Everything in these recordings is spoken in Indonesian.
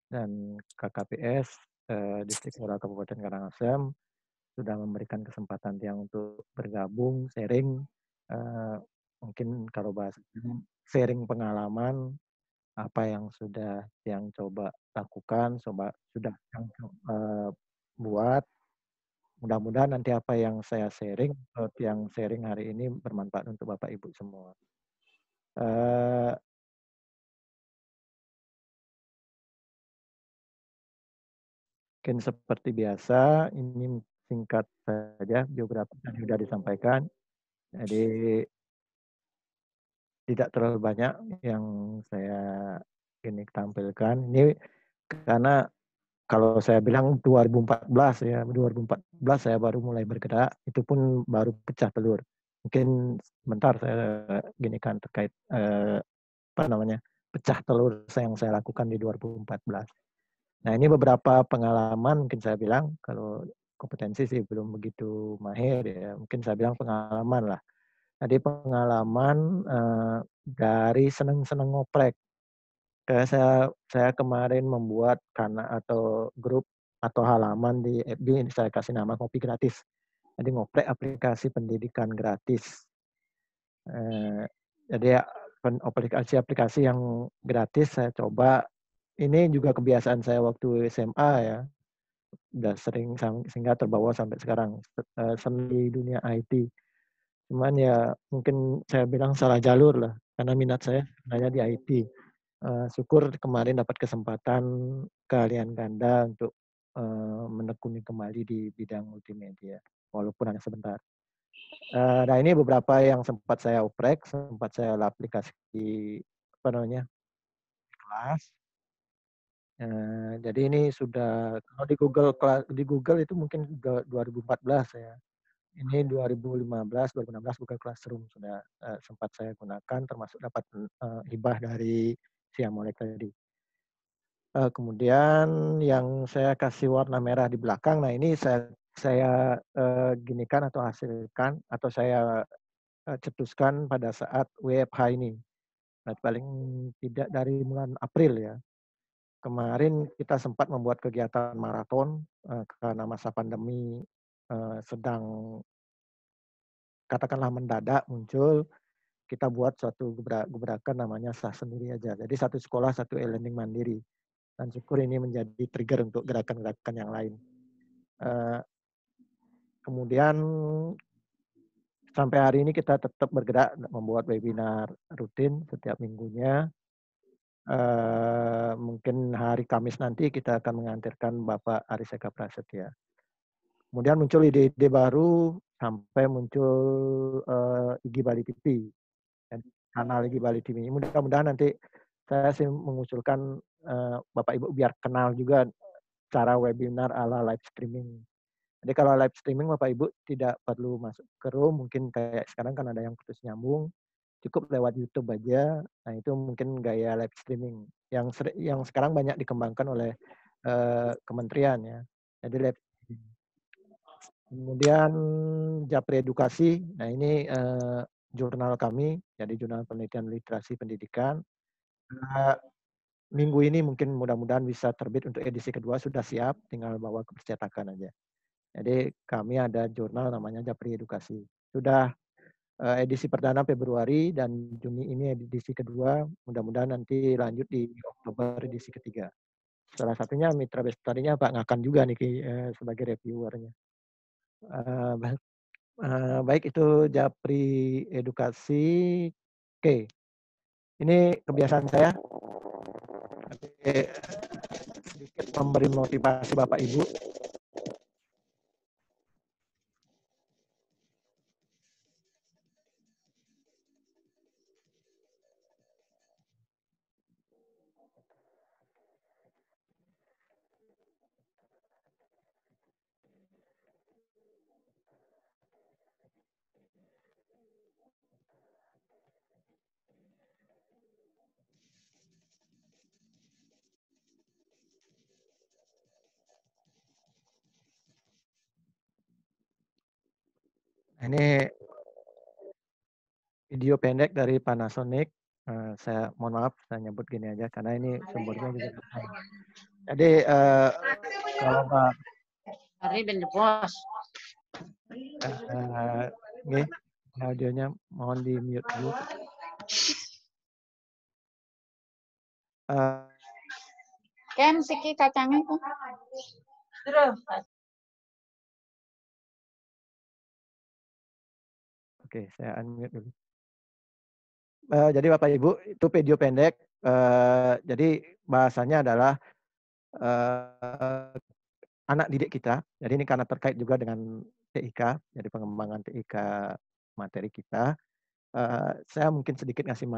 dan KKPS Distrik Muara Kabupaten Karangasem sudah memberikan kesempatan dia untuk bergabung, sharing, eh, mungkin kalau bahasa sharing pengalaman apa yang sudah yang coba lakukan, sudah yang buat. Mudah-mudahan nanti apa yang saya sharing, yang sharing hari ini bermanfaat untuk Bapak Ibu semua. Eh, Mungkin seperti biasa, ini singkat saja biografi yang sudah disampaikan. Jadi tidak terlalu banyak yang saya ini tampilkan. Ini karena kalau saya bilang 2014 ya, 2014 saya baru mulai bergerak, itu pun baru pecah telur. Mungkin sebentar saya ginikan terkait apa namanya pecah telur yang saya lakukan di 2014. Nah ini beberapa pengalaman mungkin saya bilang kalau kompetensi sih belum begitu mahir ya, mungkin saya bilang pengalaman lah. Jadi pengalaman dari seneng-seneng ngoprek. Kayak saya kemarin membuat karena atau grup atau halaman di FB ini saya kasih nama Ngopi Gratis. Jadi ngoprek aplikasi pendidikan gratis. Eh, jadi aplikasi-aplikasi yang gratis saya coba. Ini juga kebiasaan saya waktu SMA ya. Udah sering sehingga terbawa sampai sekarang senang di dunia IT. Cuman ya mungkin saya bilang salah jalur lah karena minat saya sebenarnya di IT. Syukur kemarin dapat kesempatan keahlian ganda untuk menekuni kembali di bidang multimedia, walaupun hanya sebentar. Nah ini beberapa yang sempat saya oprek, sempat saya aplikasi apa namanya kelas. Jadi ini sudah kalau di Google itu mungkin 2014 ya. Ini 2015, 2016 Google Classroom sudah sempat saya gunakan, termasuk dapat hibah dari Siamolek tadi. Kemudian yang saya kasih warna merah di belakang, nah ini saya ginikan atau hasilkan atau saya cetuskan pada saat WFH ini. Nah, paling tidak dari bulan April ya. Kemarin kita sempat membuat kegiatan maraton karena masa pandemi sedang katakanlah mendadak muncul. Kita buat suatu gebrakan namanya sah sendiri aja. Jadi satu sekolah satu e-learning mandiri. Dan syukur ini menjadi trigger untuk gerakan-gerakan yang lain. Kemudian sampai hari ini kita tetap bergerak membuat webinar rutin setiap minggunya. Mungkin hari Kamis nanti kita akan mengantarkan Bapak Ariseka Prasetya. Kemudian muncul ide-ide baru sampai muncul Igi Bali TV. Kanal Igi Bali TV. Mudah-mudahan nanti saya sih mengusulkan Bapak Ibu biar kenal juga cara webinar ala live streaming. Jadi kalau live streaming Bapak Ibu tidak perlu masuk ke room, mungkin kayak sekarang kan ada yang putus nyambung, cukup lewat YouTube aja. Nah itu mungkin gaya live streaming yang sekarang banyak dikembangkan oleh kementerian ya. Jadi live streaming. Kemudian Japri Edukasi, nah ini jurnal kami, jadi jurnal penelitian literasi pendidikan. Minggu ini mungkin mudah-mudahan bisa terbit untuk edisi kedua, sudah siap, tinggal bawa ke percetakan aja. Jadi kami ada jurnal namanya Japri Edukasi. Sudah edisi perdana Februari dan Juni ini edisi kedua. Mudah-mudahan nanti lanjut di Oktober edisi ketiga. Salah satunya mitra bestarinya Pak Ngakan juga nih sebagai reviewernya. Baik itu Japri Edukasi. Oke, ini kebiasaan saya sedikit memberi motivasi Bapak Ibu. Ini video pendek dari Panasonic. Saya mohon maaf saya nyebut gini aja karena ini sumbernya juga nggak tahu. Jadi, kalau Mbak Hari ben the bos. nggih, audionya mohon di-mute dulu. Eee, Ken siki kacangnya ku. Terus. oke, saya unmute dulu. Jadi Bapak Ibu, itu video pendek, jadi bahasanya adalah, eee, anak didik kita, jadi ini karena terkait juga dengan TIK, jadi pengembangan TIK materi kita, saya mungkin sedikit ngasih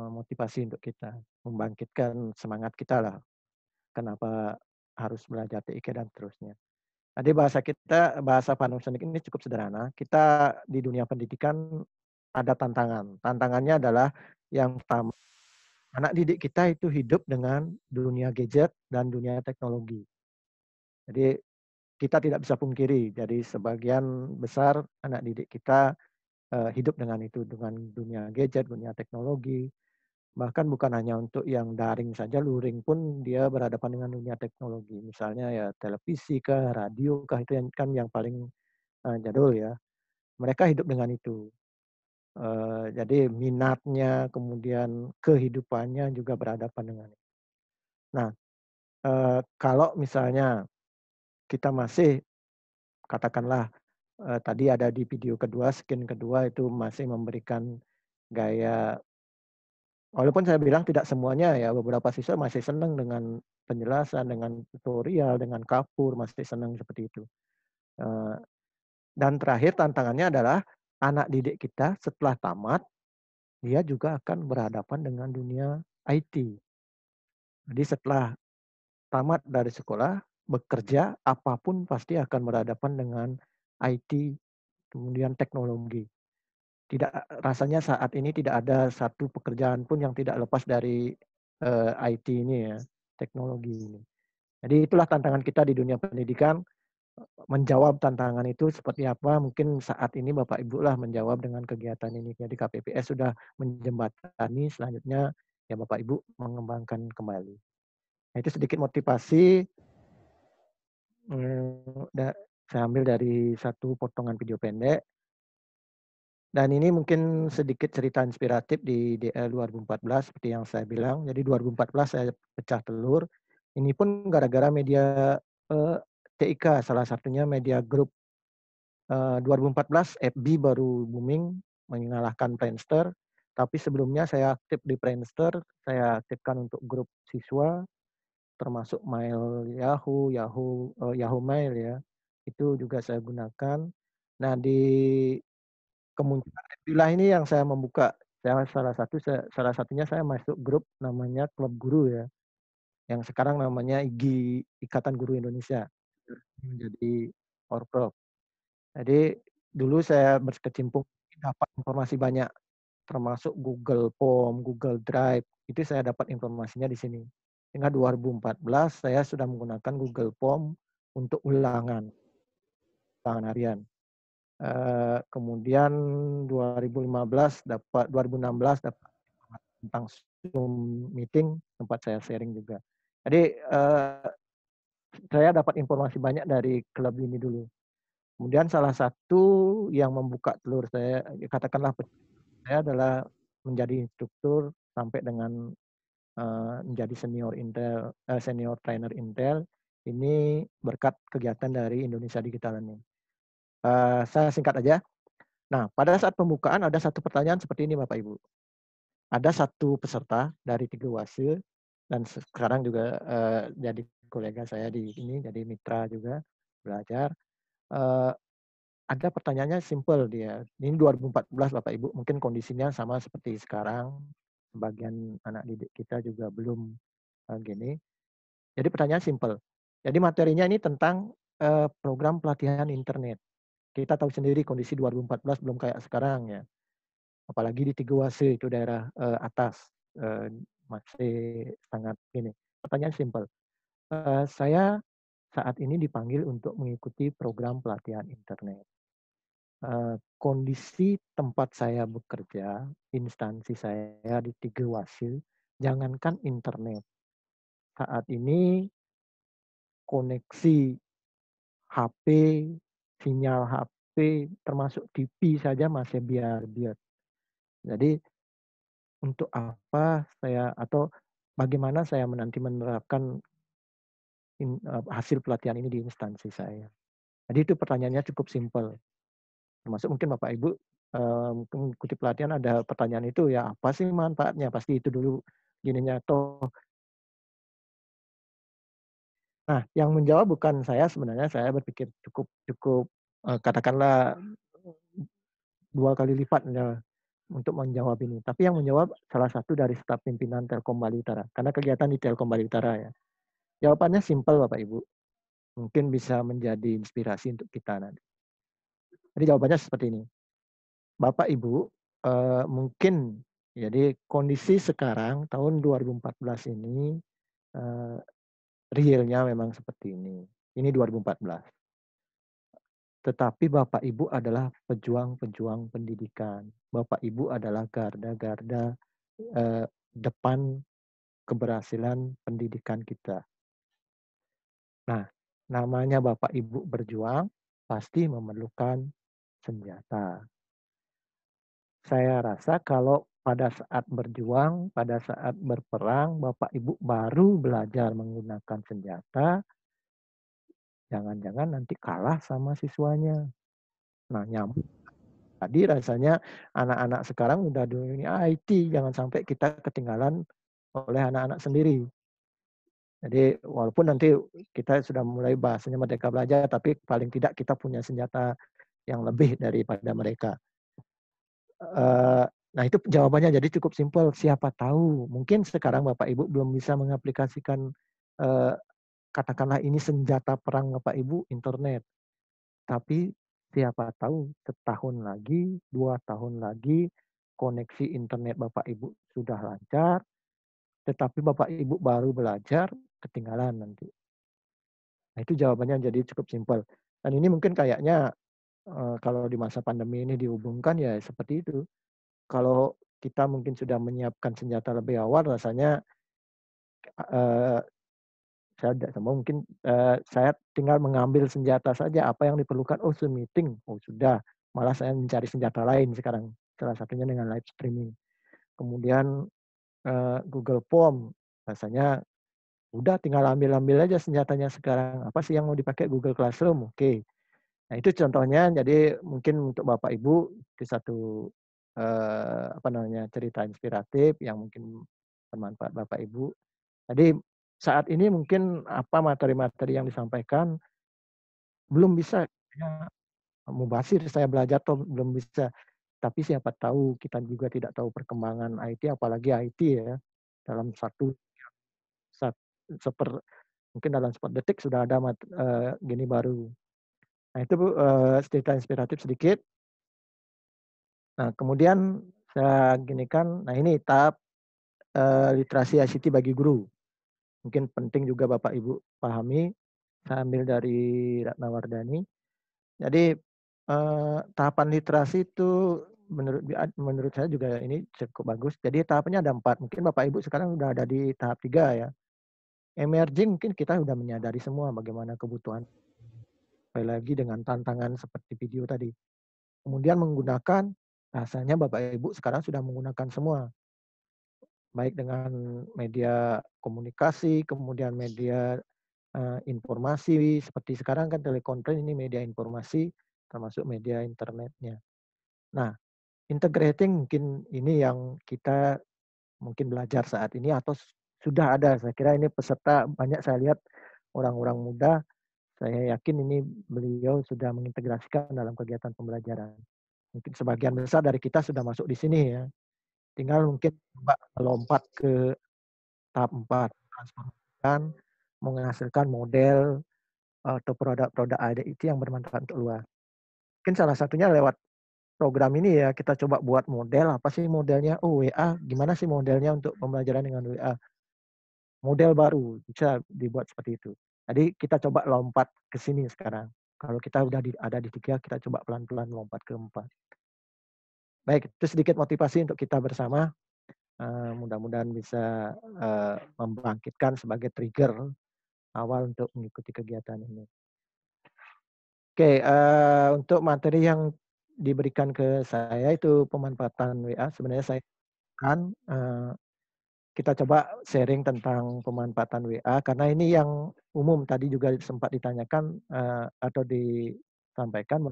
motivasi untuk kita, membangkitkan semangat kita lah, kenapa harus belajar TIK dan seterusnya. Jadi bahasa Panasonic ini cukup sederhana, kita di dunia pendidikan ada tantangan. Tantangannya adalah yang pertama, anak didik kita itu hidup dengan dunia gadget dan dunia teknologi. Jadi kita tidak bisa pungkiri, jadi sebagian besar anak didik kita hidup dengan itu, dengan dunia gadget, dunia teknologi. Bahkan bukan hanya untuk yang daring saja, luring pun dia berhadapan dengan dunia teknologi. Misalnya ya televisi kah, radio kah, itu yang kan yang paling jadul ya. Mereka hidup dengan itu. Jadi minatnya, kemudian kehidupannya juga berhadapan dengan itu. Nah, kalau misalnya kita masih katakanlah, tadi ada di video kedua, scene kedua itu masih memberikan gaya walaupun saya bilang tidak semuanya ya, beberapa siswa masih senang dengan penjelasan, dengan tutorial, dengan kapur, masih senang seperti itu. Eee, dan terakhir tantangannya adalah anak didik kita setelah tamat, dia juga akan berhadapan dengan dunia IT. Jadi setelah tamat dari sekolah, bekerja, apapun pasti akan berhadapan dengan IT, kemudian teknologi. Tidak rasanya saat ini tidak ada satu pekerjaan pun yang tidak lepas dari, IT ini ya, teknologi ini. Jadi itulah tantangan kita di dunia pendidikan, menjawab tantangan itu seperti apa, mungkin saat ini Bapak Ibu lah menjawab dengan kegiatan ini. Jadi KPPS sudah menjembatani, selanjutnya ya Bapak Ibu mengembangkan kembali. Nah itu sedikit motivasi, saya ambil dari satu potongan video pendek, dan ini mungkin sedikit cerita inspiratif di DL 2014 seperti yang saya bilang. Jadi 2014 saya pecah telur, ini pun gara-gara media, TIK, salah satunya media grup. 2014 FB baru booming mengalahkan Friendster, tapi sebelumnya saya aktif di Friendster, saya aktifkan untuk grup siswa, termasuk Mail Yahoo, Yahoo Mail ya, itu juga saya gunakan. Nah di kemunculan FB-lah ini yang saya membuka, salah satunya saya masuk grup namanya Klub Guru ya, yang sekarang namanya IGI, Ikatan Guru Indonesia, menjadi orprov. Jadi dulu saya berkecimpung dapat informasi banyak, termasuk Google Form, Google Drive, itu saya dapat informasinya di sini. Sehingga 2014 saya sudah menggunakan Google Form untuk ulangan harian. Kemudian 2016 dapat tentang Zoom meeting, tempat saya sharing juga. Jadi, saya dapat informasi banyak dari klub ini dulu. Kemudian salah satu yang membuka telur saya, katakanlah saya adalah menjadi instruktur sampai dengan, menjadi senior trainer Intel, ini berkat kegiatan dari Indonesia Digital Learning. Saya singkat aja. Nah, pada saat pembukaan ada satu pertanyaan seperti ini Bapak Ibu. Ada satu peserta dari 3 Wase dan sekarang juga, jadi kolega saya di ini, jadi mitra juga belajar, eee ada pertanyaannya simpel dia, ini 2014 Bapak Ibu, mungkin kondisinya sama seperti sekarang, sebagian anak didik kita juga belum, gini. Jadi pertanyaan simpel, jadi materinya ini tentang, program pelatihan internet. Kita tahu sendiri kondisi 2014 belum kayak sekarang ya, apalagi di Tigo-Wase itu daerah, atas, masih sangat ini. Pertanyaan simpel, saya saat ini dipanggil untuk mengikuti program pelatihan internet. kondisi tempat saya bekerja, instansi saya di Tigewasil, jangankan internet, saat ini koneksi HP, sinyal HP, termasuk TV saja masih biar-biar. Jadi untuk apa saya atau bagaimana saya nanti menerapkan hasil pelatihan ini di instansi saya. Jadi itu pertanyaannya cukup simpel. Termasuk mungkin Bapak Ibu, mengikuti pelatihan ada pertanyaan itu ya, apa sih manfaatnya? Pasti itu dulu gininya. Nah, yang menjawab bukan saya sebenarnya, saya berpikir cukup cukup, katakanlah 2 kali lipat ya, untuk menjawab ini. Tapi yang menjawab salah satu dari staf pimpinan Telkom Bali Utara, karena kegiatan di Telkom Bali Utara ya. Jawabannya simpel Bapak Ibu, mungkin bisa menjadi inspirasi untuk kita nanti. Jadi jawabannya seperti ini, Bapak Ibu, mungkin jadi kondisi sekarang tahun 2014 ini, eee, realnya memang seperti ini. Ini 2014. Tetapi Bapak Ibu adalah pejuang-pejuang pendidikan. Bapak Ibu adalah garda-garda, depan keberhasilan pendidikan kita. Nah, namanya Bapak Ibu berjuang, pasti memerlukan senjata. Saya rasa kalau pada saat berjuang, pada saat berperang, Bapak Ibu baru belajar menggunakan senjata, jangan-jangan nanti kalah sama siswanya. Nah, tadi rasanya anak-anak sekarang udah dunia IT, jangan sampai kita ketinggalan oleh anak-anak sendiri. Jadi walaupun nanti kita sudah mulai bahasanya merdeka belajar, tapi paling tidak kita punya senjata yang lebih daripada mereka. Nah itu jawabannya jadi cukup simpel, siapa tahu mungkin sekarang Bapak Ibu belum bisa mengaplikasikan, eee, katakanlah ini senjata perang Bapak Ibu, internet. Tapi siapa tahu setahun lagi, 2 tahun lagi, koneksi internet Bapak Ibu sudah lancar, tetapi Bapak Ibu baru belajar, ketinggalan nanti. Nah itu jawabannya jadi cukup simpel. Dan ini mungkin kayaknya, kalau di masa pandemi ini dihubungkan ya seperti itu. Kalau kita mungkin sudah menyiapkan senjata lebih awal rasanya, eee, saya tidak sama mungkin, saya tinggal mengambil senjata saja, apa yang diperlukan, oh Zoom meeting, oh sudah, malah saya mencari senjata lain sekarang, salah satunya dengan live streaming. Kemudian, Google Form, rasanya udah tinggal ambil-ambil aja senjatanya sekarang, apa sih yang mau dipakai Google Classroom, oke. Nah itu contohnya, jadi mungkin untuk Bapak Ibu itu satu, apa namanya, cerita inspiratif yang mungkin bermanfaat Bapak Ibu. Jadi saat ini mungkin apa materi-materi yang disampaikan belum bisa ya mubasir saya belajar toh belum bisa. Tapi siapa tahu kita juga tidak tahu perkembangan IT, apalagi IT ya. Dalam satu sat seper mungkin dalam detik sudah ada gini baru. Nah itu, cerita inspiratif sedikit. Nah kemudian saya ginikan, nah ini tahap, literasi ICT bagi guru. Mungkin penting juga Bapak Ibu pahami, saya ambil dari Ratna Wardani. Jadi, tahapan literasi itu menurut saya juga ini cukup bagus. Jadi tahapannya ada 4, mungkin Bapak Ibu sekarang sudah ada di tahap 3 ya. Emerging mungkin kita sudah menyadari semua bagaimana kebutuhan, apalagi dengan tantangan seperti video tadi. Kemudian menggunakan, rasanya Bapak Ibu sekarang sudah menggunakan semua, baik dengan media komunikasi, kemudian media, informasi seperti sekarang kan telekonferensi ini media informasi, termasuk media internetnya. Nah, integrating mungkin ini yang kita mungkin belajar saat ini atau sudah ada, saya kira ini peserta banyak saya lihat orang-orang muda, saya yakin ini beliau sudah mengintegrasikan dalam kegiatan pembelajaran. Mungkin sebagian besar dari kita sudah masuk di sini ya, tinggal mungkin coba melompat ke tahap 4, transformasikan, menghasilkan model atau produk-produk IT yang bermanfaat untuk luar. Mungkin salah satunya lewat program ini ya, kita coba buat model, apa sih modelnya? Oh WA, gimana sih modelnya untuk pembelajaran dengan WA? Model baru, bisa dibuat seperti itu. Jadi kita coba lompat ke sini sekarang. Kalau kita udah ada di 3, kita coba pelan-pelan lompat ke 4. Baik, itu sedikit motivasi untuk kita bersama, mudah-mudahan bisa, membangkitkan sebagai trigger awal untuk mengikuti kegiatan ini. Oke, untuk materi yang diberikan ke saya itu pemanfaatan WA, sebenarnya saya kan, kita coba sharing tentang pemanfaatan WA, karena ini yang umum tadi juga sempat ditanyakan, atau disampaikan,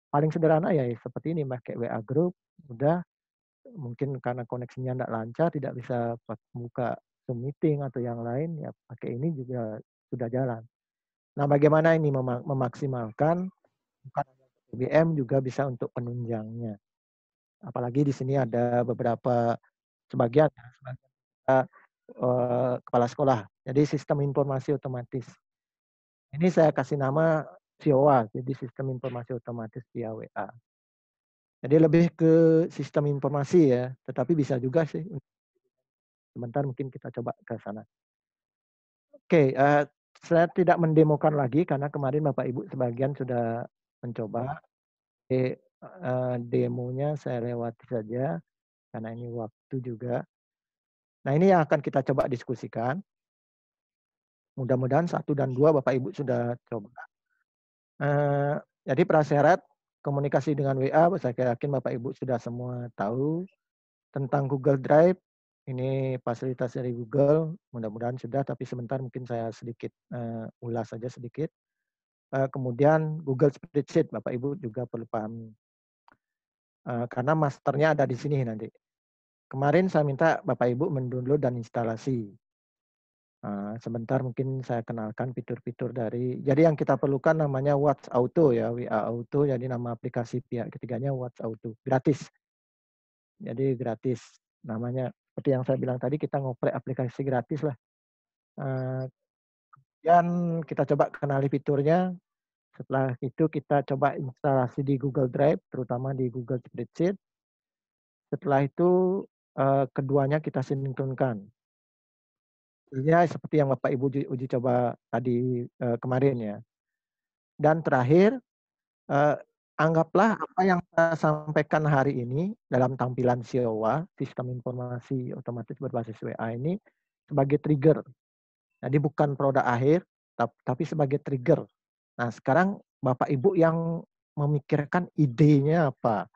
paling sederhana ya seperti ini, pakai WA Group, udah mungkin karena koneksinya nggak lancar, tidak bisa buka Zoom meeting atau yang lain, ya pakai ini juga sudah jalan. Nah, bagaimana ini memaksimalkan bukan hanya untuk BBM, juga bisa untuk penunjangnya. Apalagi di sini ada beberapa sebagian ya, sebagian kita, kepala sekolah. Jadi sistem informasi otomatis. Ini saya kasih nama SIOA, jadi sistem informasi otomatis via WA. Jadi lebih ke sistem informasi ya, tetapi bisa juga sih sebentar mungkin kita coba ke sana. Oke, saya tidak mendemokan lagi karena kemarin Bapak Ibu sebagian sudah mencoba. Demonya saya lewati saja karena ini waktu juga. Nah, ini yang akan kita coba diskusikan. Mudah-mudahan 1 dan 2 Bapak Ibu sudah coba. Jadi prasyarat komunikasi dengan WA, saya yakin Bapak Ibu sudah semua tahu. Tentang Google Drive, ini fasilitas dari Google, mudah-mudahan sudah, tapi sebentar mungkin saya sedikit, ulas saja sedikit. Kemudian Google Spreadsheet, Bapak Ibu juga perlu pahami, karena masternya ada di sini nanti. Kemarin saya minta Bapak Ibu mendownload dan instalasi. Sebentar mungkin saya kenalkan fitur-fitur dari, jadi yang kita perlukan namanya Watch Auto ya, WA Auto, jadi nama aplikasi pihak ketiganya Watch Auto, gratis. Jadi gratis, namanya seperti yang saya bilang tadi, kita ngoprek aplikasi gratis lah. Dan kita coba kenali fiturnya, setelah itu kita coba instalasi di Google Drive, terutama di Google Spreadsheet. Setelah itu, keduanya kita sinkronkan. Ya seperti yang Bapak Ibu uji coba tadi, kemarin ya. Dan terakhir, eee, anggaplah apa yang saya sampaikan hari ini dalam tampilan SIOWA, Sistem Informasi Otomatis Berbasis WA ini, sebagai trigger. Jadi bukan produk akhir, tapi sebagai trigger. Nah, sekarang Bapak Ibu yang memikirkan idenya apa,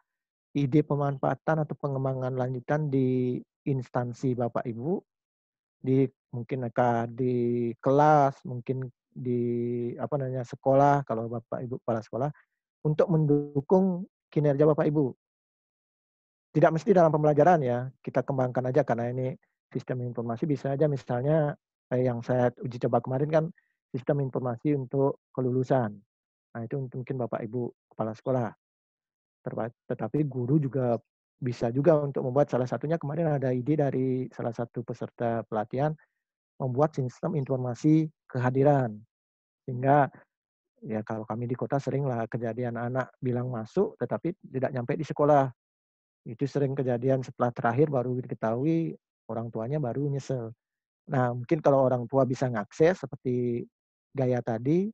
ide pemanfaatan atau pengembangan lanjutan di instansi Bapak Ibu, di mungkin di kelas, mungkin di apa namanya, sekolah, kalau Bapak Ibu kepala sekolah, untuk mendukung kinerja Bapak Ibu. Tidak mesti dalam pembelajaran ya, kita kembangkan aja karena ini sistem informasi, bisa aja misalnya kayak yang saya uji coba kemarin kan sistem informasi untuk kelulusan. Nah, itu untuk mungkin Bapak Ibu kepala sekolah. Tetapi guru juga bisa juga untuk membuat, salah satunya kemarin ada ide dari salah satu peserta pelatihan, membuat sistem informasi kehadiran. Sehingga ya kalau kami di kota seringlah kejadian anak bilang masuk tetapi tidak nyampe di sekolah. Itu sering kejadian, setelah terakhir baru diketahui, orang tuanya baru nyesel. Nah, mungkin kalau orang tua bisa ngakses seperti gaya tadi,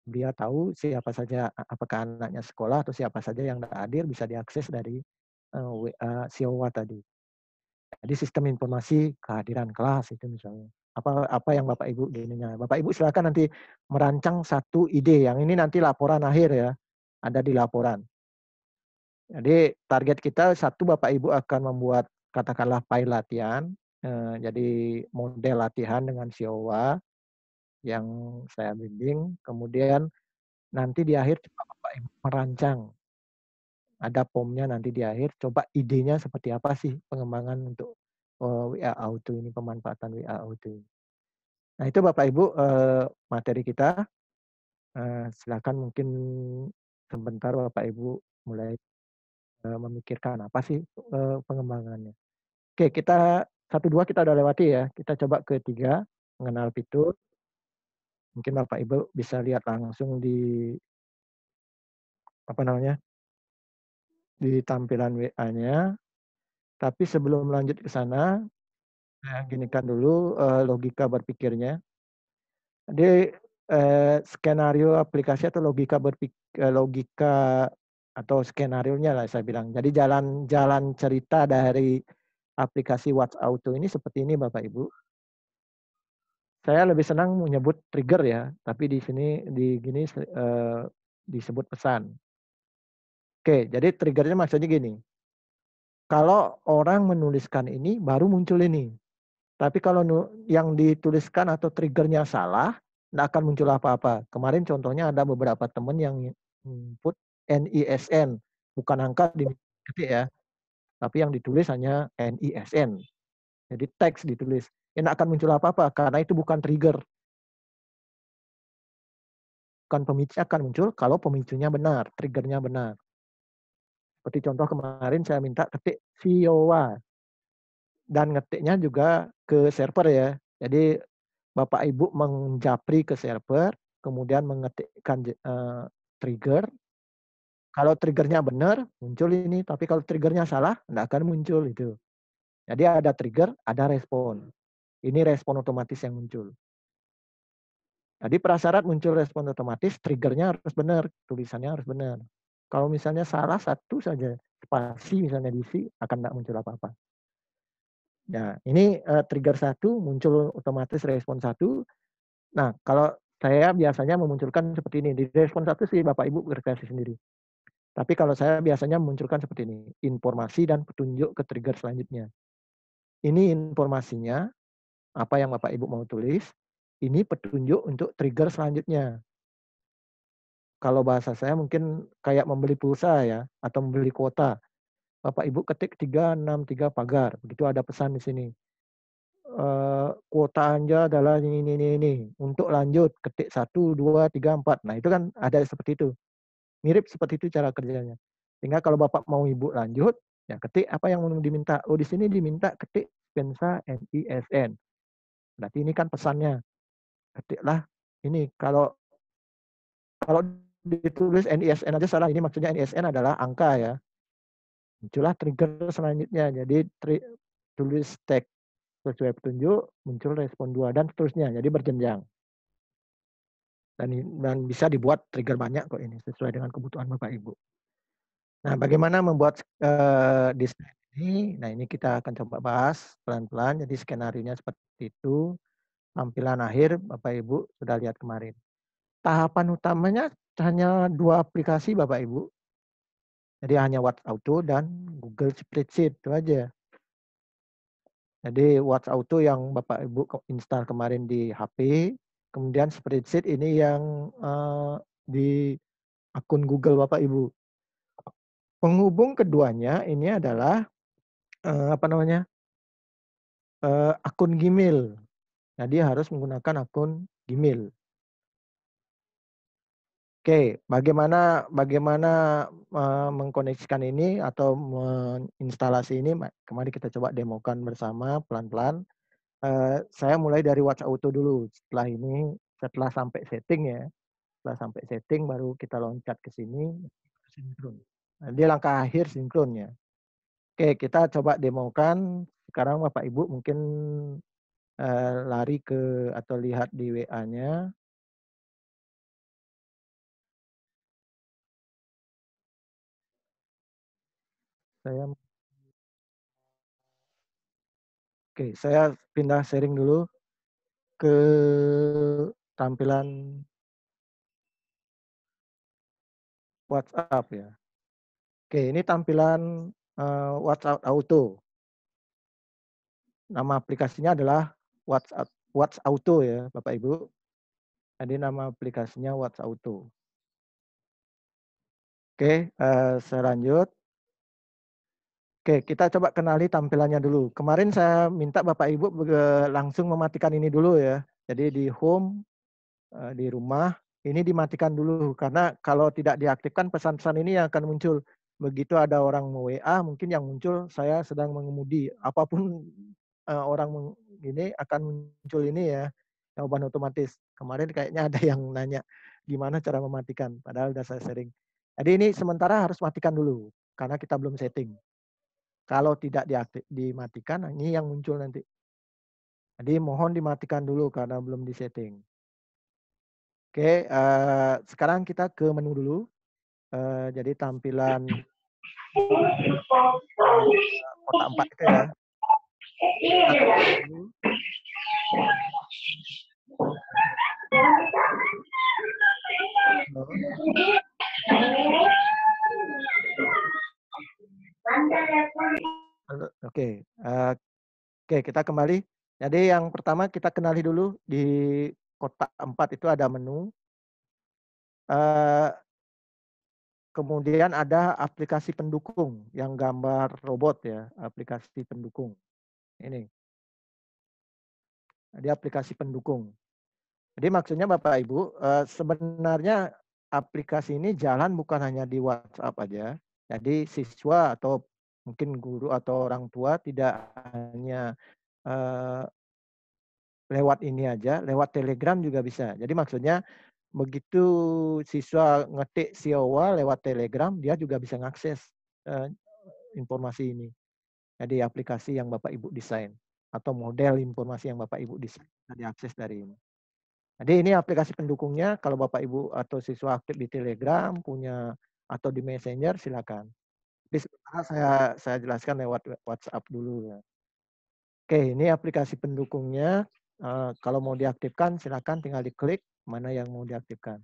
dia tahu siapa saja, apakah anaknya sekolah atau siapa saja yang tidak hadir bisa diakses dari, WA SIOWA tadi. Jadi sistem informasi kehadiran kelas itu misalnya. Apa apa yang Bapak Ibu ininya. Bapak Ibu silakan nanti merancang satu ide, yang ini nanti laporan akhir ya, ada di laporan. Jadi target kita satu, Bapak Ibu akan membuat katakanlah file latihan, jadi model latihan dengan SIOWA yang saya bimbing, kemudian nanti di akhir coba Bapak Ibu merancang, ada formnya nanti di akhir, coba idenya seperti apa sih pengembangan untuk, WA Auto ini, pemanfaatan WA Auto ini. Nah itu Bapak Ibu, materi kita, silakan mungkin sebentar Bapak Ibu mulai, memikirkan apa sih, pengembangannya. Oke, kita 1, 2 kita udah lewati ya, kita coba ke 3, mengenal fitur. Mungkin Bapak Ibu bisa lihat langsung di apa namanya, di tampilan WA-nya. Tapi sebelum lanjut ke sana, saya ginikan dulu, logika berpikirnya. Jadi, skenario aplikasi atau logika atau skenarionya lah saya bilang. Jadi jalan cerita dari aplikasi Watch Auto ini seperti ini Bapak Ibu. Saya lebih senang menyebut trigger ya, tapi di sini disebut pesan. Oke, jadi triggernya maksudnya gini. Kalau orang menuliskan ini baru muncul ini. Tapi kalau yang dituliskan atau triggernya salah, nggak akan muncul apa-apa. Kemarin contohnya ada beberapa teman yang input NISN, bukan angka di ketik ya, tapi yang ditulis hanya NISN. Jadi teks ditulis. Ya nggak akan muncul apa-apa karena itu bukan trigger. Bukan pemicu, akan muncul kalau pemicunya benar, triggernya benar. Seperti contoh kemarin saya minta ketik Viola dan ngetiknya juga ke server ya. Jadi Bapak Ibu menjapri ke server, kemudian mengetikkan trigger. Kalau triggernya benar, muncul ini. Tapi kalau triggernya salah, nggak akan muncul itu. Jadi ada trigger, ada respon. Ini respon otomatis yang muncul. Jadi prasyarat muncul respon otomatis, triggernya harus benar, tulisannya harus benar. Kalau misalnya salah satu saja, spasi misalnya diisi, akan nggak muncul apa-apa. Nah, ini trigger satu, muncul otomatis respon satu. Nah, kalau saya biasanya memunculkan seperti ini. Di respon satu sih Bapak Ibu berkreasi sendiri. Tapi kalau saya biasanya memunculkan seperti ini. Informasi dan petunjuk ke trigger selanjutnya. Ini informasinya, apa yang Bapak Ibu mau tulis. Ini petunjuk untuk trigger selanjutnya. Kalau bahasa saya mungkin kayak membeli pulsa ya, atau membeli kuota. Bapak Ibu ketik 363 pagar. Begitu ada pesan di sini. Kuota Anda adalah ini. Untuk lanjut ketik 1, 2, 3, 4. Nah, itu kan ada seperti itu. Mirip seperti itu cara kerjanya. Sehingga kalau Bapak mau Ibu lanjut, ya ketik apa yang mau diminta. Oh, di sini diminta ketik Spensa NISN. Berarti ini kan pesannya. Ketiklah ini. Kalau ditulis NISN aja salah, ini maksudnya NISN adalah angka ya. Muncullah trigger selanjutnya. Jadi tulis teks sesuai petunjuk, muncul respon 2 dan seterusnya. Jadi berjenjang. Dan bisa dibuat trigger banyak kok ini sesuai dengan kebutuhan Bapak Ibu. Nah, bagaimana membuat desain ini? Nah, ini kita akan coba bahas pelan-pelan. Jadi skenario-nya seperti itu. Tampilan akhir Bapak Ibu sudah lihat kemarin. Tahapan utamanya hanya 2 aplikasi Bapak Ibu. Jadi hanya Watch Auto dan Google Spreadsheet itu aja. Jadi Watch Auto yang Bapak Ibu install kemarin di HP, kemudian Spreadsheet ini yang di akun Google Bapak Ibu. Penghubung keduanya ini adalah akun Gmail. Jadi harus menggunakan akun Gmail. Oke, bagaimana mengkoneksikan ini atau menginstalasi ini? Kemarin kita coba demokan bersama pelan-pelan. Saya mulai dari Watch Auto dulu. Setelah sampai setting ya, setelah sampai setting baru kita loncat ke sini sinkron. Nah, dia langkah akhir sinkronnya. Oke, kita coba demokan. Sekarang Bapak Ibu mungkin lari ke atau lihat di WA-nya. Saya pindah sharing dulu ke tampilan WhatsApp ya. Oke, ini tampilan WhatsApp Auto. Nama aplikasinya adalah Watch Auto ya, Bapak Ibu. Jadi nama aplikasinya Watch Auto. Oke, saya lanjut. Oke, kita coba kenali tampilannya dulu. Kemarin saya minta Bapak Ibu langsung mematikan ini dulu ya. Jadi di home, di rumah, ini dimatikan dulu. Karena kalau tidak diaktifkan pesan-pesan ini yang akan muncul. Begitu ada orang WA, mungkin yang muncul saya sedang mengemudi. Apapun orang ini akan muncul ini ya, jawaban otomatis. Kemarin kayaknya ada yang nanya, gimana cara mematikan. Padahal udah saya sharing. Jadi ini sementara harus matikan dulu. Karena kita belum setting. Kalau tidak dimatikan, ini yang muncul nanti. Jadi mohon dimatikan dulu karena belum disetting. Oke, sekarang kita ke menu dulu. Jadi tampilan kotak 4 itu ya. Kita klik dulu. Halo. Halo, oke. Oke, kita kembali. Jadi yang pertama kita kenali dulu di kotak 4 itu ada menu. Kemudian ada aplikasi pendukung yang gambar robot ya, aplikasi pendukung. Ini, di aplikasi pendukung. Jadi maksudnya Bapak Ibu, sebenarnya aplikasi ini jalan bukan hanya di WhatsApp aja. Jadi siswa atau mungkin guru atau orang tua tidak hanya, eee, lewat ini aja, lewat Telegram juga bisa. Jadi maksudnya begitu siswa ngetik Siowa lewat Telegram, dia juga bisa ngakses, eee, informasi ini. Jadi aplikasi yang Bapak Ibu desain atau model informasi yang Bapak Ibu desain bisa diakses dari ini. Jadi ini aplikasi pendukungnya kalau Bapak Ibu atau siswa aktif di Telegram punya atau di Messenger silakan. Tapi sementara saya jelaskan lewat WhatsApp dulu ya. Oke, ini aplikasi pendukungnya, kalau mau diaktifkan silakan tinggal diklik mana yang mau diaktifkan.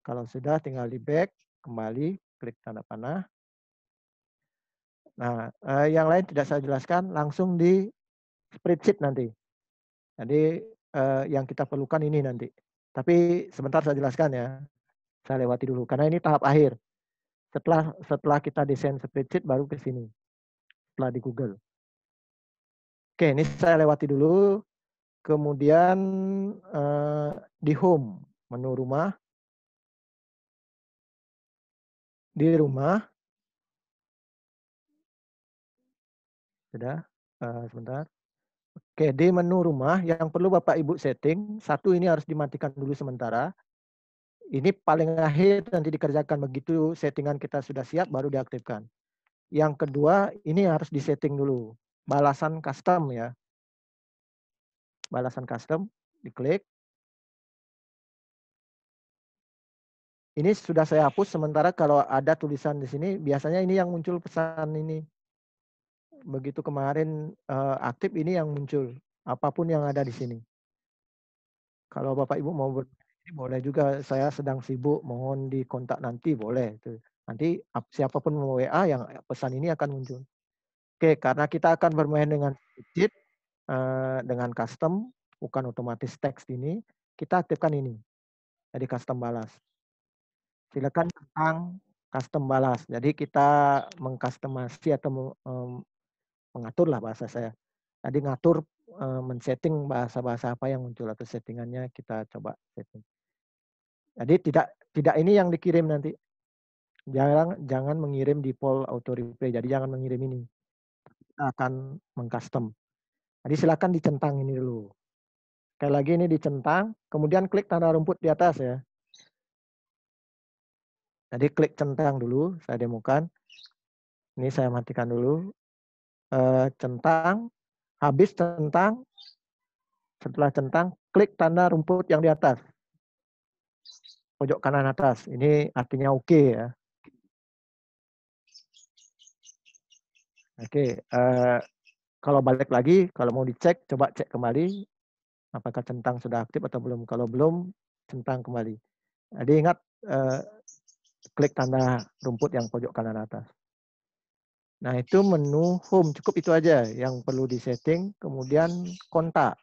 Kalau sudah tinggal di-back, kembali, klik tanda panah. Nah, yang lain tidak saya jelaskan, langsung di spreadsheet nanti. Jadi, yang kita perlukan ini nanti. Tapi sebentar saya jelaskan ya, saya lewati dulu karena ini tahap akhir. Setelah setelah kita desain spreadsheet baru ke sini, setelah di Google. Oke, ini saya lewati dulu, kemudian, di home, menu rumah, di rumah, sudah, sebentar. Oke, di menu rumah yang perlu Bapak Ibu setting, satu ini harus dimatikan dulu sementara. Ini paling akhir nanti dikerjakan, begitu settingan kita sudah siap baru diaktifkan. Yang kedua, ini harus disetting dulu, balasan custom ya. Balasan custom, diklik. Ini sudah saya hapus sementara kalau ada tulisan di sini, biasanya ini yang muncul pesan ini. Begitu kemarin, aktif ini yang muncul, apapun yang ada di sini. Kalau Bapak Ibu mau ini boleh juga, saya sedang sibuk, mohon dikontak nanti, boleh itu. Nanti siapapun mau WA yang pesan ini akan muncul. Oke, karena kita akan bermain dengan spreadsheet, dengan custom, bukan otomatis teks ini, kita aktifkan ini, jadi custom balas. Silakan tentang custom balas. Jadi kita mengkustomasi atau mengaturlah bahasa saya. Jadi ngatur, men-setting bahasa-bahasa apa yang muncul atau settingannya kita coba setting. Jadi tidak ini yang dikirim nanti. Jangan mengirim default auto reply, jadi jangan mengirim ini. Kita akan mengcustom. Jadi silakan dicentang ini dulu. Sekali lagi ini dicentang, kemudian klik tanda rumput di atas ya. Jadi klik centang dulu, saya demokan. Ini saya matikan dulu. Centang, habis centang, setelah centang, klik tanda rumput yang di atas. Pojok kanan atas, ini artinya oke ya. Oke, kalau balik lagi, kalau mau dicek, coba cek kembali apakah centang sudah aktif atau belum. Kalau belum, centang kembali. Jadi ingat, klik tanda rumput yang pojok kanan atas. Nah itu menu home, cukup itu aja yang perlu disetting. Kemudian kontak.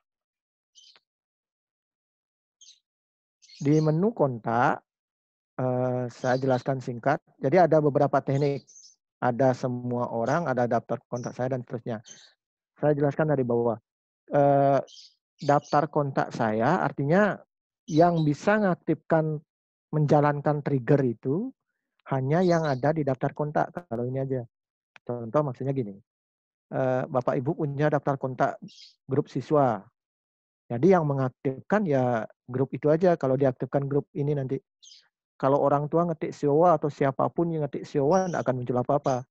Di menu kontak, saya jelaskan singkat. Jadi ada beberapa teknik. Ada semua orang, ada daftar kontak saya dan seterusnya. Saya jelaskan dari bawah. Daftar kontak saya artinya yang bisa mengaktifkan menjalankan trigger itu hanya yang ada di daftar kontak. Kalau ini aja. Contoh maksudnya gini. Bapak Ibu punya daftar kontak grup siswa. Jadi yang mengaktifkan ya grup itu aja kalau diaktifkan grup ini nanti. Kalau orang tua ngetik Siowa atau siapapun yang ngetik Siowa enggak akan muncul apa-apa.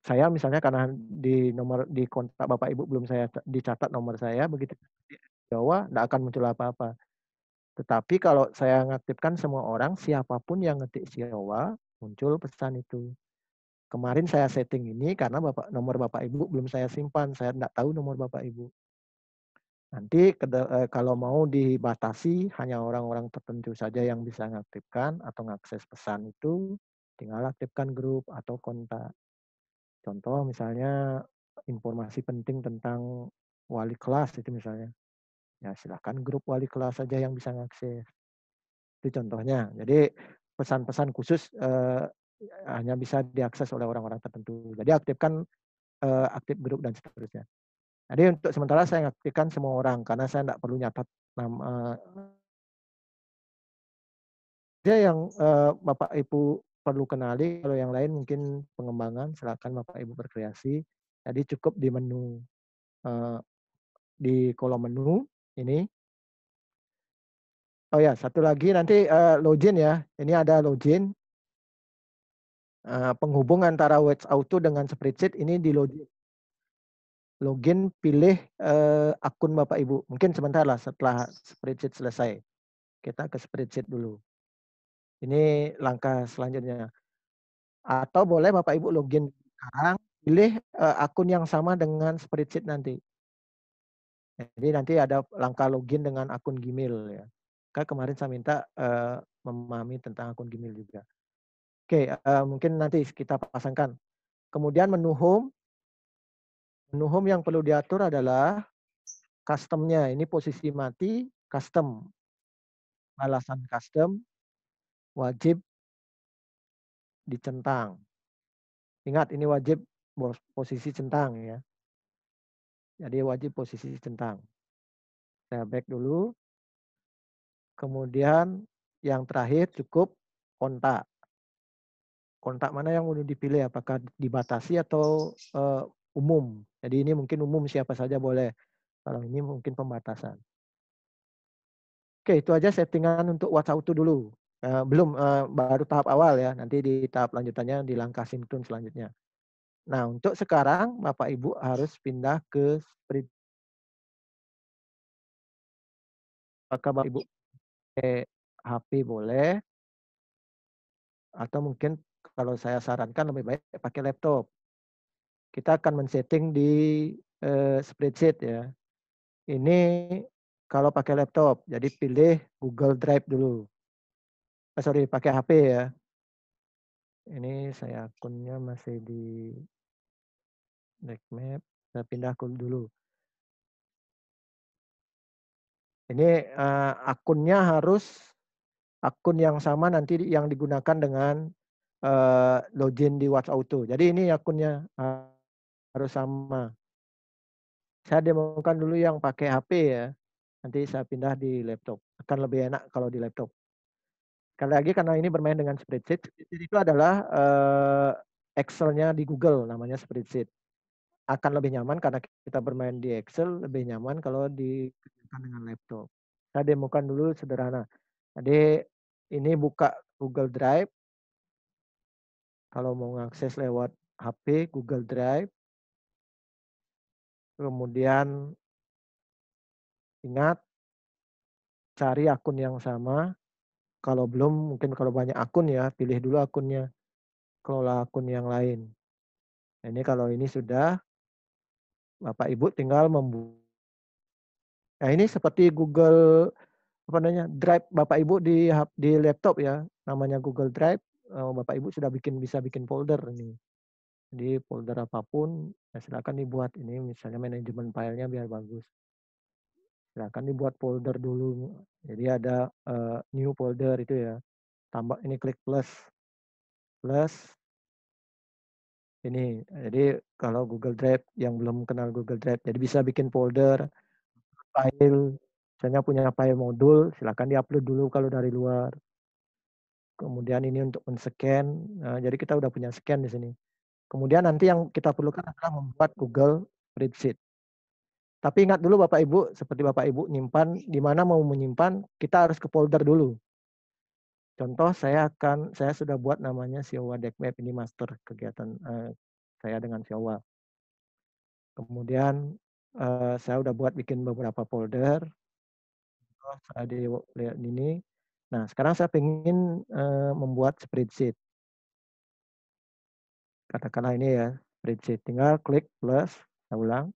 Saya misalnya karena di kontak Bapak Ibu belum saya dicatat nomor saya begitu Jawa, nggak akan muncul apa-apa. Tetapi kalau saya ngaktifkan semua orang, siapapun yang ngetik Siowa, muncul pesan itu. Kemarin saya setting ini karena nomor Bapak Ibu belum saya simpan, saya nggak tahu nomor Bapak Ibu. Nanti kalau mau dibatasi hanya orang-orang tertentu saja yang bisa mengaktifkan atau mengakses pesan itu, tinggal aktifkan grup atau kontak. Contoh misalnya informasi penting tentang wali kelas itu misalnya. Ya silakan grup wali kelas saja yang bisa mengakses. Itu contohnya. Jadi pesan-pesan khusus hanya bisa diakses oleh orang-orang tertentu. Jadi aktifkan aktif grup dan seterusnya. Jadi untuk sementara saya aktifkan semua orang karena saya tidak perlu nyatat nama aja yang Bapak Ibu perlu kenali. Kalau yang lain mungkin pengembangan, silakan Bapak Ibu berkreasi. Jadi cukup di menu di kolom menu ini. Oh ya, satu lagi nanti login ya. Ini ada login. Penghubung antara Watch Auto dengan spreadsheet ini di login. Login, pilih akun Bapak Ibu. Mungkin sebentar lah setelah spreadsheet selesai. Kita ke spreadsheet dulu. Ini langkah selanjutnya. Atau boleh Bapak Ibu login sekarang, pilih akun yang sama dengan spreadsheet nanti. Jadi nanti ada langkah login dengan akun Gmail ya. Kan kemarin saya minta memahami tentang akun Gmail juga. Oke, mungkin nanti kita pasangkan. Kemudian menu home yang perlu diatur adalah custom-nya. Ini posisi mati, custom. Balasan custom, wajib dicentang. Ingat ini wajib posisi centang ya. Jadi wajib posisi centang. Saya back dulu. Kemudian yang terakhir cukup kontak. Kontak mana yang mau dipilih? Apakah dibatasi atau umum? Jadi ini mungkin umum siapa saja boleh. Kalau ini mungkin pembatasan. Oke, itu aja settingan untuk WhatsApp Auto dulu. Belum, baru tahap awal ya. Nanti di tahap lanjutannya di langkah sinkron selanjutnya. Nah, untuk sekarang Bapak Ibu harus pindah ke spreadsheet. Apakah Bapak Ibu pakai HP boleh, atau mungkin kalau saya sarankan lebih baik pakai laptop. Kita akan men-setting di spreadsheet ya. Ini kalau pakai laptop, jadi pilih Google Drive dulu. Sorry, pakai HP ya. Ini saya akunnya masih di Backmap, saya pindah dulu. Ini akunnya harus akun yang sama nanti yang digunakan dengan login di WhatsApp Auto. Jadi ini akunnya harus sama. Saya demokan dulu yang pakai HP ya. Nanti saya pindah di laptop. Akan lebih enak kalau di laptop. Sekali lagi karena ini bermain dengan spreadsheet. Spreadsheet itu adalah Excel-nya di Google, namanya spreadsheet. Akan lebih nyaman karena kita bermain di Excel, lebih nyaman kalau dikerjakan dengan laptop. Saya demokan dulu sederhana. Jadi ini buka Google Drive. Kalau mau mengakses lewat HP, Google Drive. Kemudian ingat, cari akun yang sama. Kalau belum, mungkin kalau banyak akun ya, pilih dulu akunnya. Kelola akun yang lain. Ini kalau ini sudah, Bapak Ibu tinggal membuat. Nah ini seperti Google apa namanya Drive Bapak Ibu di laptop ya, namanya Google Drive. Bapak Ibu sudah bisa bikin folder ini. Jadi folder apapun, ya silakan dibuat. Ini misalnya manajemen filenya biar bagus. Silakan dibuat folder dulu. Jadi ada new folder itu ya. Tambah ini klik plus. Ini. Jadi kalau Google Drive yang belum kenal Google Drive, jadi bisa bikin folder, file, misalnya punya file modul, silakan diupload dulu kalau dari luar. Kemudian ini untuk men-scan. Nah, jadi kita udah punya scan di sini. Kemudian nanti yang kita perlukan adalah membuat Google Spreadsheet. Tapi ingat dulu Bapak Ibu, seperti Bapak Ibu nyimpan, di mana mau menyimpan, kita harus ke folder dulu. Contoh saya sudah buat namanya Siowa Deckmap, ini master kegiatan saya dengan Siowa. Kemudian saya udah bikin beberapa folder. saya lihat ini. Nah, sekarang saya pengen membuat spreadsheet. Katakanlah ini ya, spreadsheet. Tinggal klik plus, saya ulang.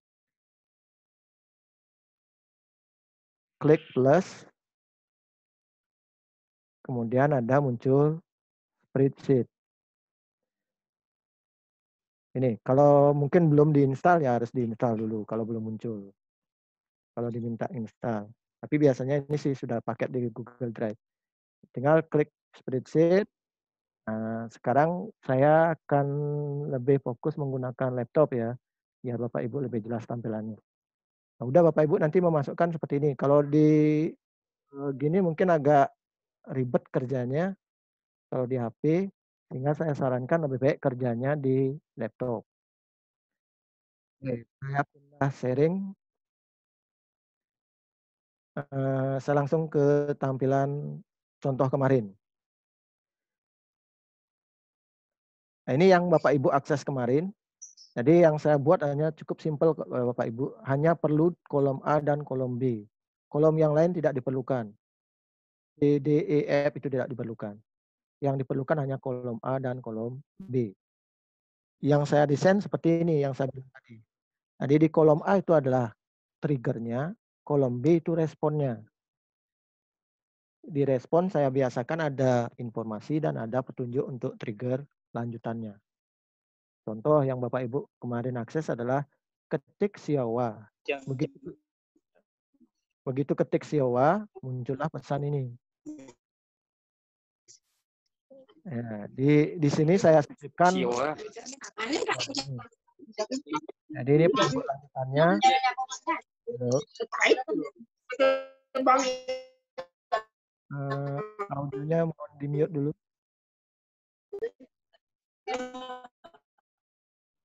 Klik plus, kemudian ada muncul spreadsheet. Ini, kalau mungkin belum diinstal ya harus diinstal dulu kalau belum muncul. Kalau diminta install. Tapi biasanya ini sih sudah paket di Google Drive. Tinggal klik spreadsheet. Nah, sekarang saya akan lebih fokus menggunakan laptop ya, biar Bapak Ibu lebih jelas tampilannya. Nah, udah Bapak Ibu nanti memasukkan seperti ini. Kalau di gini mungkin agak ribet kerjanya kalau di HP, sehingga saya sarankan lebih baik kerjanya di laptop. Oke, saya pindah sharing. Saya langsung ke tampilan contoh kemarin. Nah, ini yang Bapak Ibu akses kemarin. Jadi yang saya buat hanya cukup simpel Bapak Ibu, hanya perlu kolom A dan kolom B. Kolom yang lain tidak diperlukan. D, D, E, F itu tidak diperlukan. Yang diperlukan hanya kolom A dan kolom B. Yang saya desain seperti ini yang saya bilang tadi. Jadi di kolom A itu adalah triggernya, kolom B itu responnya. Di respon saya biasakan ada informasi dan ada petunjuk untuk trigger lanjutannya. Contoh yang Bapak Ibu kemarin akses adalah ketik Siowa. Begitu ketik Siowa, muncullah pesan ini. Ya, di sini saya sisipkan. Jadi ini petunjuk lanjutannya. Audionya mohon di mute dulu.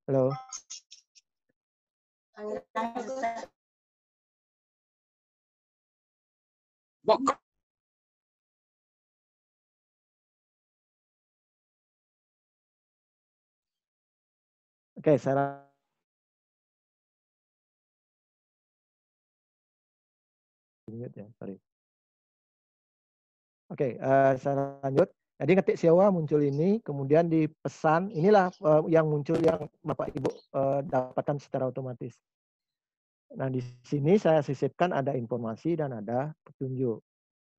Halo. Oke, saya mute ya, sorry. Oke, saya lanjut. Jadi ketik Siowa muncul ini, kemudian di pesan, inilah yang muncul yang Bapak Ibu dapatkan secara otomatis. Nah, di sini saya sisipkan ada informasi dan ada petunjuk.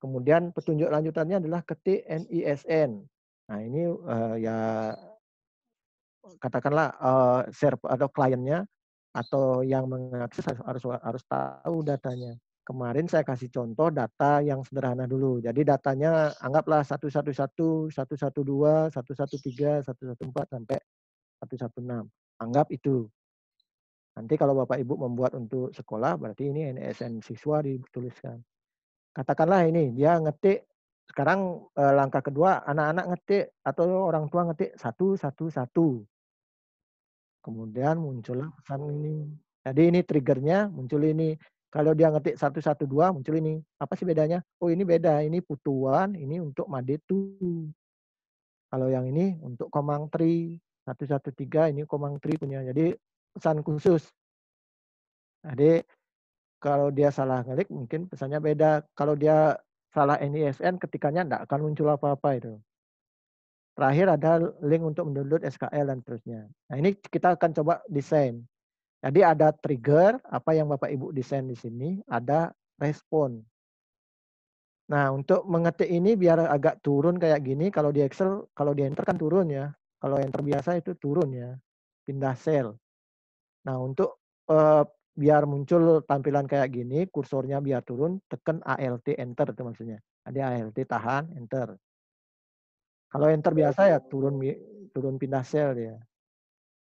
Kemudian petunjuk lanjutannya adalah ketik NISN. Nah, ini ya katakanlah server atau kliennya atau yang mengakses harus tahu datanya. Kemarin saya kasih contoh data yang sederhana dulu. Jadi datanya anggaplah 111, 112, 113, 114 sampai 116. Anggap itu. Nanti kalau Bapak Ibu membuat untuk sekolah berarti ini NISN siswa dituliskan. Katakanlah ini dia ngetik sekarang langkah kedua anak-anak ngetik atau orang tua ngetik 111. Kemudian muncullah pesan ini. Jadi ini triggernya muncul ini. Kalau dia ngetik 112 muncul ini. Apa sih bedanya? Oh ini beda. Ini putuan, ini untuk Madetu. Kalau yang ini untuk Komang Tri. 113 ini Komang Tri punya. Jadi pesan khusus. Jadi kalau dia salah ngelik mungkin pesannya beda. Kalau dia salah NISN ketikanya enggak akan muncul apa-apa itu. Terakhir ada link untuk mendownload SKL dan seterusnya. Nah ini kita akan coba desain. Jadi ada trigger, apa yang Bapak Ibu desain di sini, ada respon. Nah, untuk mengetik ini biar agak turun kayak gini, kalau di Excel, kalau di enter kan turun ya. Kalau enter biasa itu turun ya, pindah sel. Nah, untuk biar muncul tampilan kayak gini, kursornya biar turun, tekan ALT enter itu maksudnya. Jadi ALT tahan, enter. Kalau enter biasa ya turun pindah sel dia.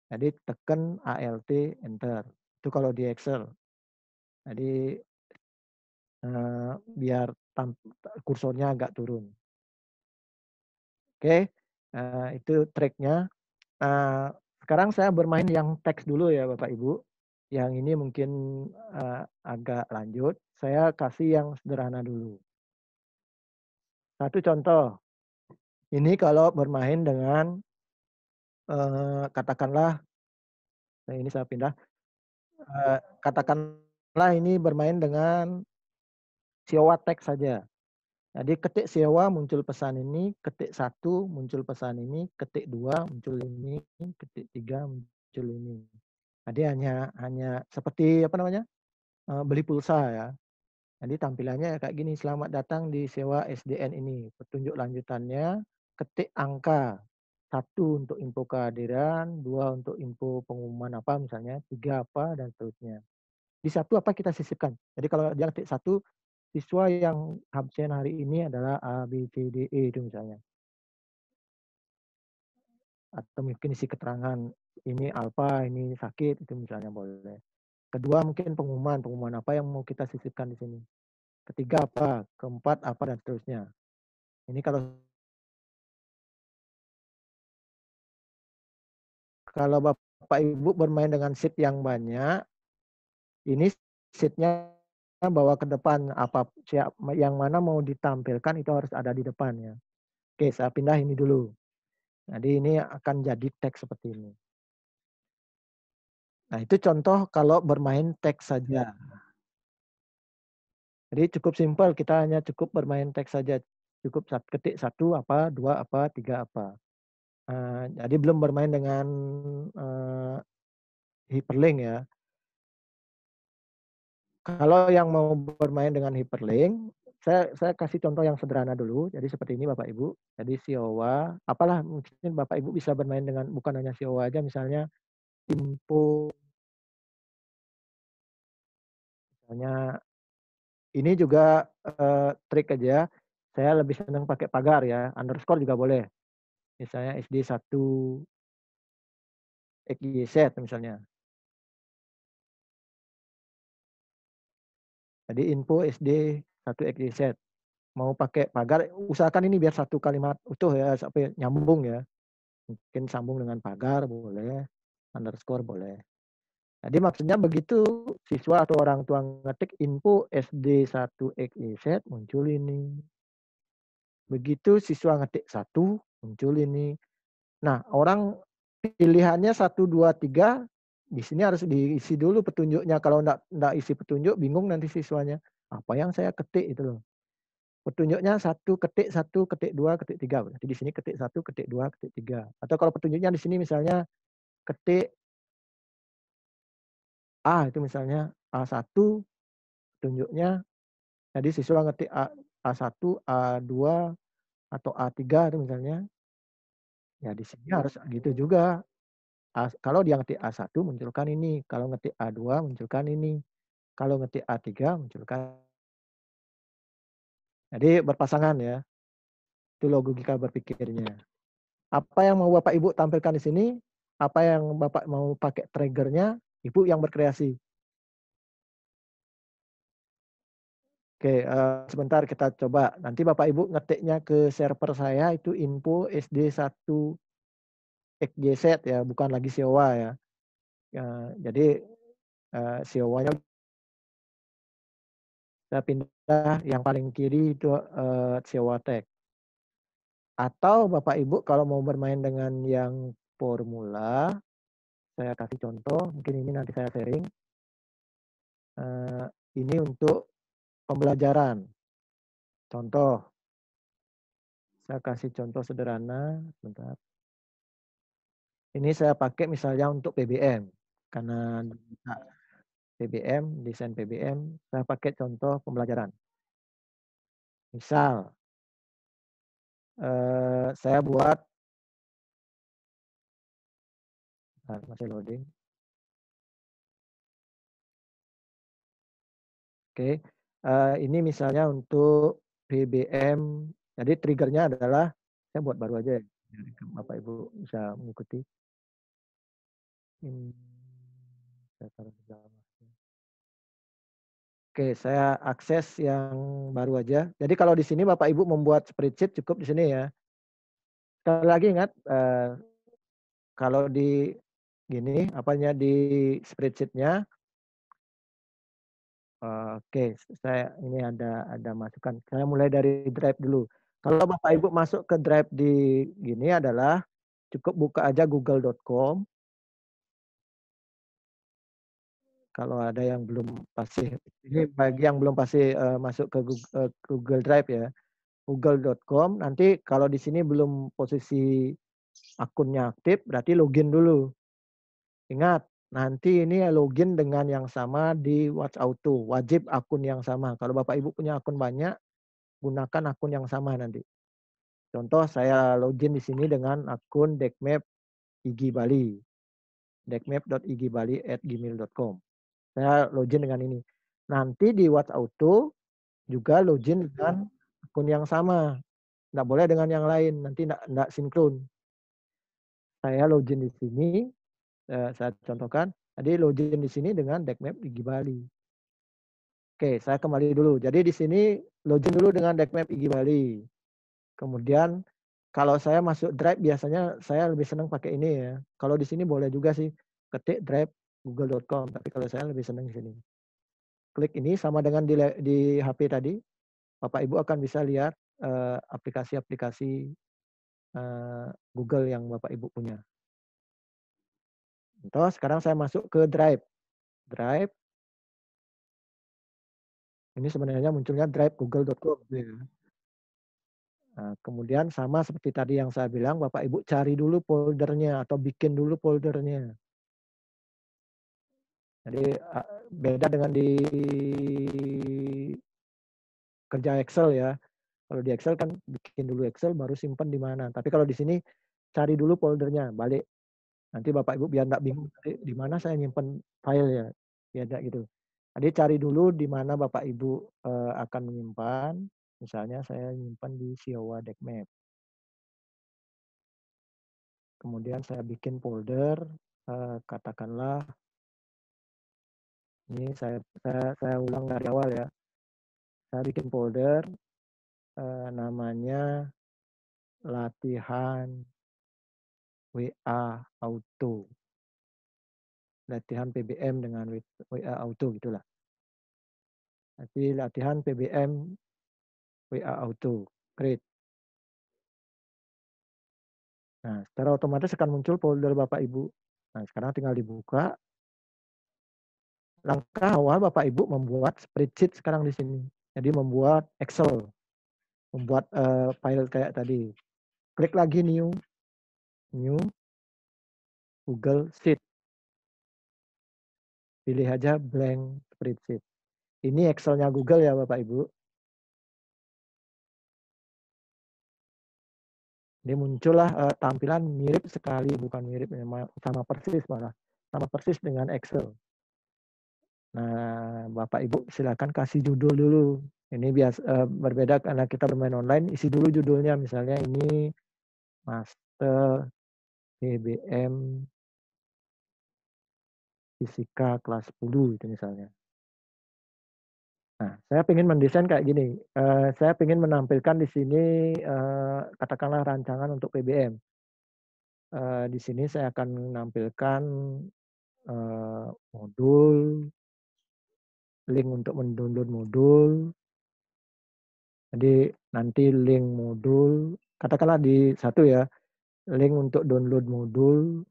Jadi tekan ALT enter. Itu kalau di Excel. Jadi biar kursornya agak turun. Oke, itu triknya. Sekarang saya bermain yang teks dulu ya Bapak Ibu. Yang ini mungkin agak lanjut. Saya kasih yang sederhana dulu. Satu contoh. Ini kalau bermain dengan katakanlah, nah ini saya pindah. Katakanlah ini bermain dengan sewa teks saja. Jadi ketik sewa muncul pesan ini, ketik 1 muncul pesan ini, ketik 2 muncul ini, ketik 3 muncul ini. Jadi hanya seperti apa namanya, beli pulsa ya. Jadi tampilannya kayak gini, "Selamat datang di sewa SDN ini. Petunjuk lanjutannya, ketik angka. 1 untuk info kehadiran, 2 untuk info pengumuman apa misalnya, 3 apa, dan seterusnya. Di 1 apa kita sisipkan. Jadi kalau dia ketik 1, siswa yang absen hari ini adalah A, B, C, D, E itu misalnya. Atau mungkin isi keterangan, ini alfa, ini sakit, itu misalnya boleh. Kedua mungkin pengumuman apa yang mau kita sisipkan di sini. Ketiga apa, keempat apa, dan seterusnya. Ini kalau Bapak Ibu bermain dengan sheet yang banyak, ini sheet-nya bawa ke depan, yang mana mau ditampilkan itu harus ada di depan ya. Oke, saya pindah ini dulu. Jadi ini akan jadi teks seperti ini. Nah, itu contoh kalau bermain teks saja. Jadi cukup simpel, kita hanya cukup bermain teks saja. Cukup ketik 1 apa, 2 apa, 3 apa. Jadi belum bermain dengan hyperlink ya. Kalau yang mau bermain dengan hyperlink, saya kasih contoh yang sederhana dulu. Jadi seperti ini Bapak Ibu. Jadi Siowa, apalah mungkin Bapak Ibu bisa bermain dengan bukan hanya Siowa aja, misalnya info, misalnya ini juga trik aja. Saya lebih senang pakai pagar ya, underscore juga boleh. Misalnya SD 1 XYZ misalnya. Jadi info SD 1 XYZ. Mau pakai pagar, usahakan ini biar satu kalimat utuh ya, sampai nyambung ya. Mungkin sambung dengan pagar boleh, underscore boleh. Jadi maksudnya begitu siswa atau orang tua ngetik info SD 1 XYZ muncul ini. Begitu siswa ngetik 1 muncul ini. Nah, orang pilihannya 1, 2, 3 di sini harus diisi dulu petunjuknya. Kalau enggak isi petunjuk bingung nanti siswanya. Apa yang saya ketik itu loh. Petunjuknya 1, ketik 2, ketik 3. Berarti di sini ketik 1, ketik 2, ketik 3. Atau kalau petunjuknya di sini misalnya ketik A itu misalnya A1 petunjuknya. Jadi siswa ngetik A1, A2 atau A3 itu misalnya. Ya di sini harus gitu juga. Kalau dia ngetik A1 munculkan ini, kalau ngetik A2 munculkan ini, kalau ngetik A3 munculkan. Jadi berpasangan ya. Itu logika berpikirnya. Apa yang mau Bapak Ibu tampilkan di sini, apa yang Bapak mau pakai triggernya, Ibu yang berkreasi. Oke, sebentar kita coba. Nanti Bapak Ibu ngetiknya ke server saya itu info SD1 XYZ ya, bukan lagi Siowa ya. Jadi Siowanya saya pindah yang paling kiri itu Siowa Tech. Atau Bapak Ibu kalau mau bermain dengan yang formula, saya kasih contoh, mungkin ini nanti saya sharing. Ini untuk pembelajaran. Contoh, saya kasih contoh sederhana, sebentar. Ini saya pakai misalnya untuk PBM, karena PBM, desain PBM, saya pakai contoh pembelajaran. Misal, saya buat, masih loading. Oke, ini misalnya untuk BBM, jadi triggernya adalah, saya buat baru aja ya, Bapak Ibu bisa mengikuti. Saya taruh di dalam. Oke, saya akses yang baru aja. Jadi kalau di sini Bapak Ibu membuat spreadsheet cukup di sini ya. Sekali lagi ingat, kalau di gini, apanya di spreadsheet-nya. Oke, saya ini ada masukan. Saya mulai dari drive dulu. Kalau Bapak Ibu masuk ke drive di gini adalah cukup buka aja google.com. Kalau ada yang belum pasti, ini bagi yang belum pasti masuk ke Google Drive ya, google.com. Nanti kalau di sini belum posisi akunnya aktif, berarti login dulu. Ingat, nanti ini login dengan yang sama di Watch Auto. Wajib akun yang sama. Kalau Bapak Ibu punya akun banyak, gunakan akun yang sama nanti. Contoh saya login di sini dengan akun Dekmap IG Bali. dekmap.igbali@gmail.com. Saya login dengan ini. Nanti di Watch Auto juga login dengan akun yang sama. Nggak boleh dengan yang lain, nanti nggak sinkron. Saya login di sini, saya contohkan, tadi login di sini dengan Dekmap IG Bali. Oke, saya kembali dulu. Jadi di sini login dulu dengan Dekmap IG Bali. Kemudian kalau saya masuk Drive biasanya saya lebih senang pakai ini ya. Kalau di sini boleh juga sih ketik Drive google.com, tapi kalau saya lebih senang di sini. Klik ini sama dengan di HP tadi, Bapak Ibu akan bisa lihat aplikasi-aplikasi Google yang Bapak Ibu punya. Contoh sekarang saya masuk ke Drive. Drive, ini sebenarnya munculnya Drive google.com. Ya. Nah, kemudian sama seperti tadi yang saya bilang, Bapak Ibu cari dulu foldernya atau bikin dulu foldernya. Jadi beda dengan di kerja Excel ya. Kalau di Excel kan bikin dulu Excel baru simpan di mana. Tapi kalau di sini cari dulu foldernya, balik. Nanti Bapak Ibu biar enggak bingung di mana saya nyimpen file ya. Biar enggak gitu. Jadi cari dulu di mana Bapak Ibu akan menyimpan. Misalnya saya nyimpan di Siowa Dekmap. Kemudian saya bikin folder, katakanlah ini saya ulang dari awal ya. Saya bikin folder namanya latihan WA Auto. Latihan PBM dengan WA Auto gitulah. Nanti latihan PBM WA Auto. Create. Nah, secara otomatis akan muncul folder Bapak Ibu. Nah, sekarang tinggal dibuka. Langkah awal Bapak Ibu membuat spreadsheet sekarang di sini. Jadi membuat Excel, membuat file kayak tadi. Klik lagi new Google Sheet. Pilih aja blank spreadsheet. Ini Excel-nya Google ya Bapak Ibu. Ini muncullah tampilan mirip sekali, bukan mirip, sama persis malah. Sama persis dengan Excel. Nah, Bapak Ibu silakan kasih judul dulu. Ini berbeda karena kita bermain online, isi dulu judulnya. Misalnya ini Master BBM Fisika kelas 10 itu misalnya. Nah, saya ingin mendesain kayak gini. Saya ingin menampilkan di sini katakanlah rancangan untuk PBM. Di sini saya akan menampilkan modul, link untuk mendownload modul. Jadi nanti link modul, katakanlah di satu ya, link untuk download modul.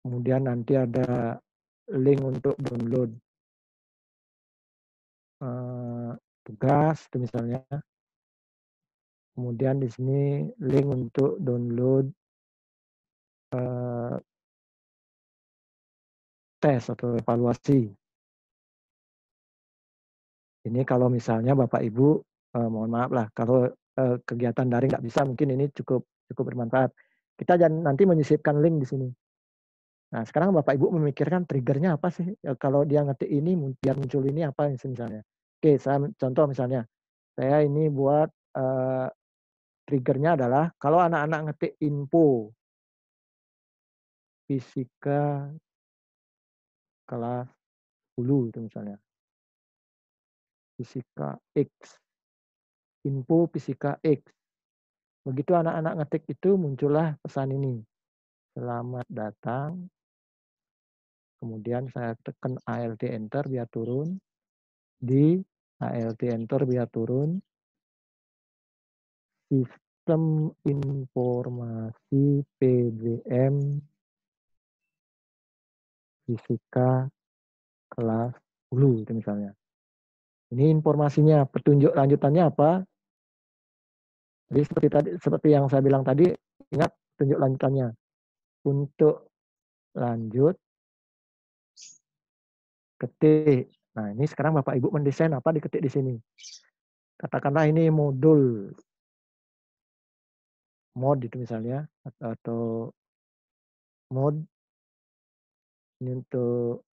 Kemudian nanti ada link untuk download tugas itu misalnya. Kemudian di sini link untuk download tes atau evaluasi. Ini kalau misalnya Bapak Ibu, mohon maaf lah, kalau kegiatan daring nggak bisa, mungkin ini cukup bermanfaat. Kita nanti menyisipkan link di sini. Nah, sekarang Bapak Ibu memikirkan triggernya apa sih? Kalau dia ngetik ini, biar muncul ini apa misalnya. Oke, saya contoh misalnya. Saya ini buat triggernya adalah kalau anak-anak ngetik info fisika kelas 10 itu misalnya. Fisika X. Info fisika X. Begitu anak-anak ngetik itu muncullah pesan ini. Selamat datang. Kemudian saya tekan ALT enter biar turun. Di ALT enter biar turun. Sistem informasi PBM fisika kelas 10 itu misalnya. Ini informasinya, petunjuk lanjutannya apa? Jadi seperti yang saya bilang tadi, ingat petunjuk lanjutannya. Untuk lanjut, ketik. Nah, ini sekarang Bapak Ibu mendesain apa diketik di sini. Katakanlah ini modul mod itu misalnya, atau mod ini untuk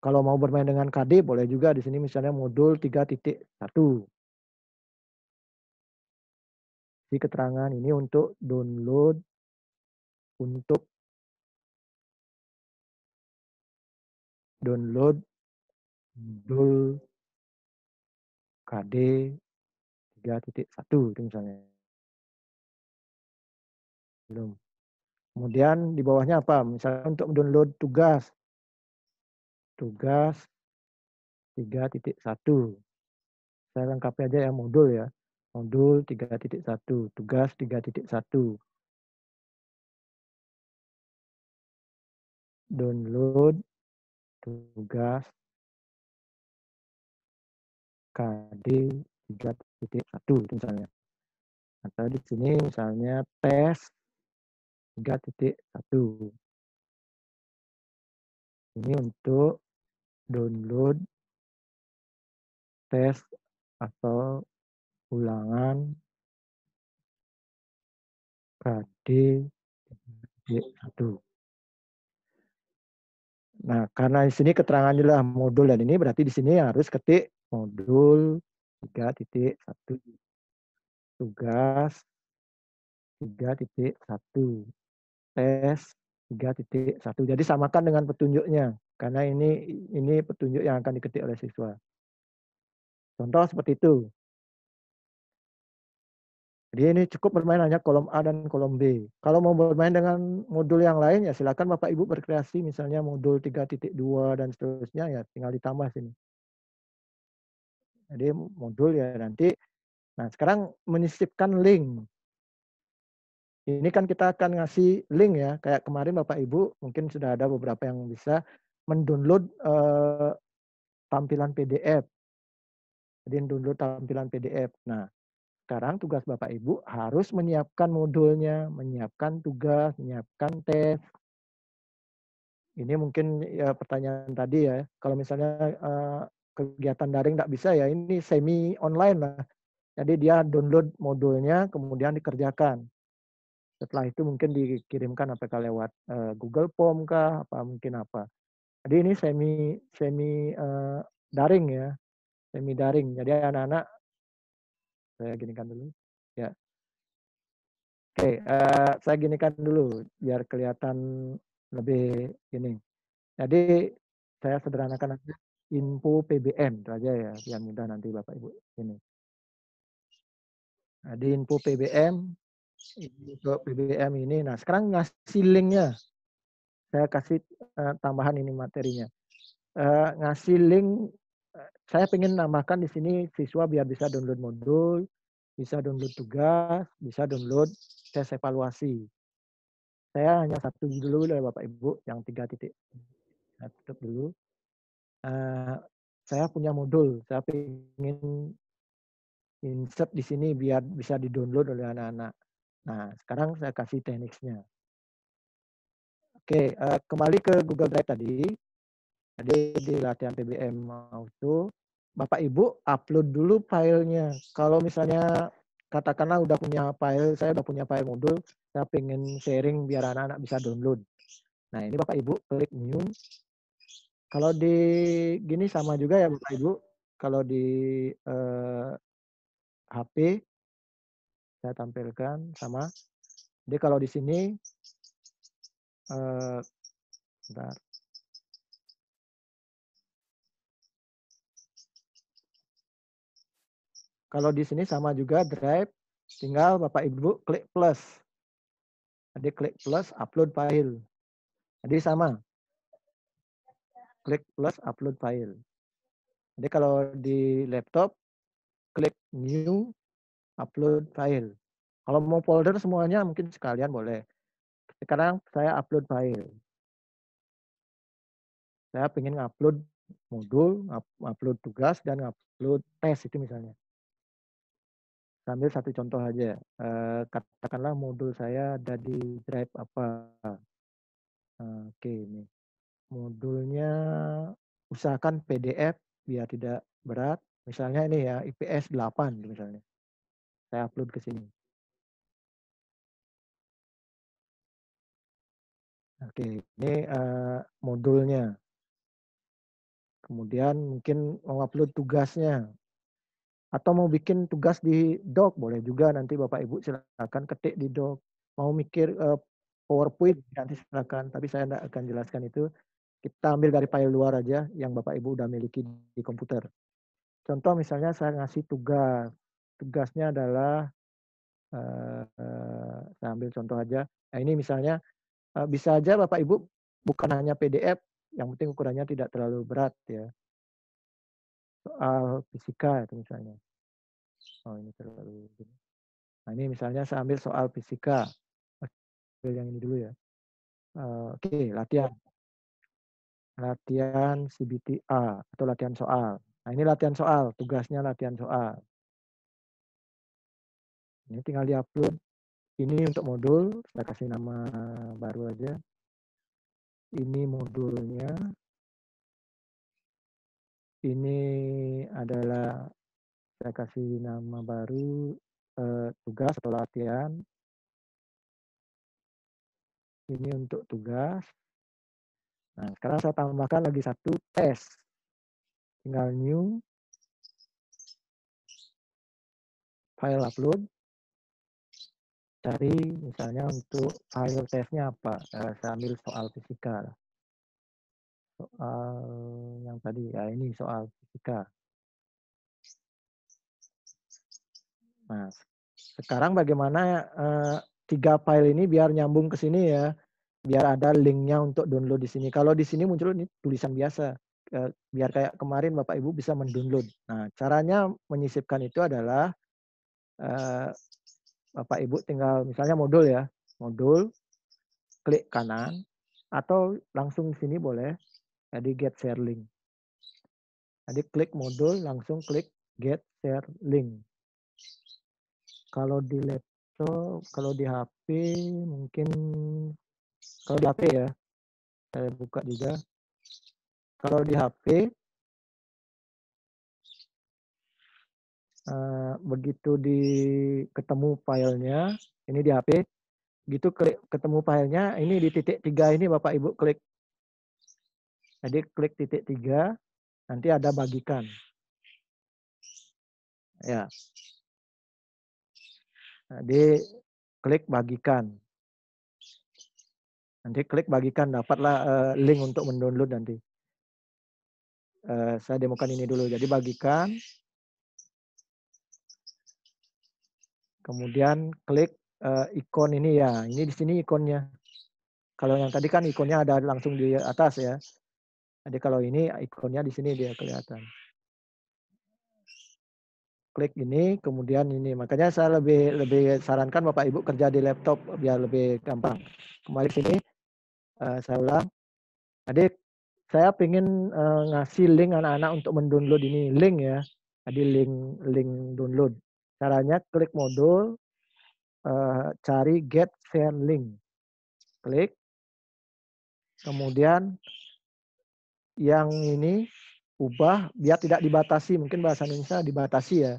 kalau mau bermain dengan KD boleh juga di sini misalnya modul 3.1. Di keterangan ini untuk download modul KD 3.1 itu misalnya. Belum. Kemudian di bawahnya apa? Misalnya untuk mendownload tugas 3.1. Saya lengkapi aja ya modul ya. Modul 3.1, tugas 3.1. Download tugas KD 3.1 itu misalnya. Atau di sini misalnya tes 3.1. Ini untuk download tes atau ulangan KD 3.1. Nah, karena di sini keterangannya adalah modul dan ini berarti di sini harus ketik modul 3.1 tugas 3.1 tes 3.1. Jadi samakan dengan petunjuknya karena ini petunjuk yang akan diketik oleh siswa. Contoh seperti itu. Jadi ini cukup bermain hanya kolom A dan kolom B. Kalau mau bermain dengan modul yang lain ya silakan Bapak Ibu berkreasi misalnya modul 3.2 dan seterusnya ya tinggal ditambah sini. Jadi modul ya nanti. Nah sekarang menyisipkan link. Ini kan kita akan ngasih link ya. Kayak kemarin Bapak Ibu mungkin sudah ada beberapa yang bisa mendownload tampilan PDF. Jadi download tampilan PDF. Nah sekarang tugas Bapak Ibu harus menyiapkan modulnya, menyiapkan tugas, menyiapkan tes. Ini mungkin ya pertanyaan tadi ya. Kalau misalnya kegiatan daring nggak bisa ya ini semi online lah. Jadi dia download modulnya kemudian dikerjakan. Setelah itu mungkin dikirimkan apakah lewat Google Form kah, apa mungkin apa. Jadi ini semi daring ya, semi daring. Jadi anak-anak saya ginikan dulu. Ya, oke, saya ginikan dulu biar kelihatan lebih ini. Jadi saya sederhanakan aja info PBM itu aja ya, biar mudah nanti Bapak Ibu ini. Nah, di info PBM, untuk PBM ini, nah sekarang ngasih linknya. Saya kasih tambahan ini materinya. Ngasih link, saya ingin nambahkan di sini siswa biar bisa download modul, bisa download tugas, bisa download tes evaluasi. Saya hanya satu dulu ya Bapak Ibu, yang 3.1 dulu. Saya punya modul, saya ingin insert di sini biar bisa di-download oleh anak-anak. Nah, sekarang saya kasih tekniknya. Oke, kembali ke Google Drive tadi. Jadi di latihan PBM Auto, Bapak Ibu upload dulu filenya. Kalau misalnya katakanlah udah punya file, saya udah punya file modul, saya pengen sharing biar anak-anak bisa download. Nah, ini Bapak Ibu klik new. Kalau di gini sama juga ya Bapak Ibu. Kalau di HP saya tampilkan sama. Jadi kalau di sini bentar. Kalau di sini sama juga drive, tinggal Bapak Ibu klik plus. Jadi klik plus upload file. Jadi sama. Klik plus upload file. Jadi kalau di laptop klik new upload file. Kalau mau folder semuanya mungkin sekalian boleh. Sekarang saya upload file. Saya pengen ngupload modul, ngupload tugas, dan ngupload tes itu misalnya. Saya ambil satu contoh aja. Katakanlah modul saya ada di drive apa. Oke, ini. Modulnya usahakan PDF biar tidak berat. Misalnya ini ya, IPS 8 misalnya. Saya upload ke sini. Oke, ini modulnya. Kemudian mungkin mau upload tugasnya. Atau mau bikin tugas di doc, boleh juga, nanti Bapak Ibu silakan ketik di doc. Mau mikir PowerPoint, nanti silakan. Tapi saya tidak akan jelaskan itu. Kita ambil dari file luar aja yang Bapak Ibu udah miliki di komputer. Contoh misalnya saya ngasih tugas. Tugasnya adalah, saya ambil contoh aja. Nah ini misalnya, bisa aja Bapak Ibu bukan hanya PDF, yang penting ukurannya tidak terlalu berat ya. Soal fisika itu misalnya. Oh ini terlalu. Nah ini misalnya saya ambil soal fisika. Ambil yang ini dulu ya. Oke, latihan. Latihan CBTA atau latihan soal. Nah ini latihan soal, tugasnya latihan soal. Ini tinggal diupload. Ini untuk modul, saya kasih nama baru aja. Ini modulnya. Ini adalah, saya kasih nama baru, tugas atau latihan. Ini untuk tugas. Nah, sekarang saya tambahkan lagi satu tes. Tinggal new, file upload. Cari misalnya untuk file tesnya apa. Saya ambil soal fisika. Soal yang tadi, ya ini soal fisika. Nah, sekarang bagaimana 3 file ini biar nyambung ke sini ya. Biar ada linknya untuk download di sini. Kalau di sini muncul ini tulisan biasa. Biar kayak kemarin Bapak Ibu bisa mendownload. Nah, caranya menyisipkan itu adalah Bapak Ibu tinggal misalnya modul ya. Modul, klik kanan. Atau langsung di sini boleh. Jadi get share link. Jadi klik modul, langsung klik get share link. Kalau di laptop, kalau di HP mungkin, kalau di HP ya, saya buka juga. Kalau di HP, begitu ketemu filenya, ini di HP, gitu klik ketemu filenya, ini di titik 3 ini Bapak Ibu klik. Jadi klik titik 3, nanti ada bagikan. Ya. Jadi klik bagikan. Nanti klik bagikan, dapatlah link untuk mendownload nanti. Saya demokan ini dulu. Jadi bagikan. Kemudian klik ikon ini ya. Ini di sini ikonnya. Kalau yang tadi kan ikonnya ada langsung di atas ya. Jadi kalau ini ikonnya di sini dia kelihatan. Klik ini, kemudian ini. Makanya saya lebih sarankan Bapak Ibu kerja di laptop biar lebih gampang. Kembali ke sini, saya ulang. Jadi saya ingin ngasih link anak-anak untuk mendownload ini, link ya. Jadi link download. Caranya klik modul, cari get share link. Klik. Kemudian yang ini ubah biar tidak dibatasi, mungkin bahasa Indonesia dibatasi ya.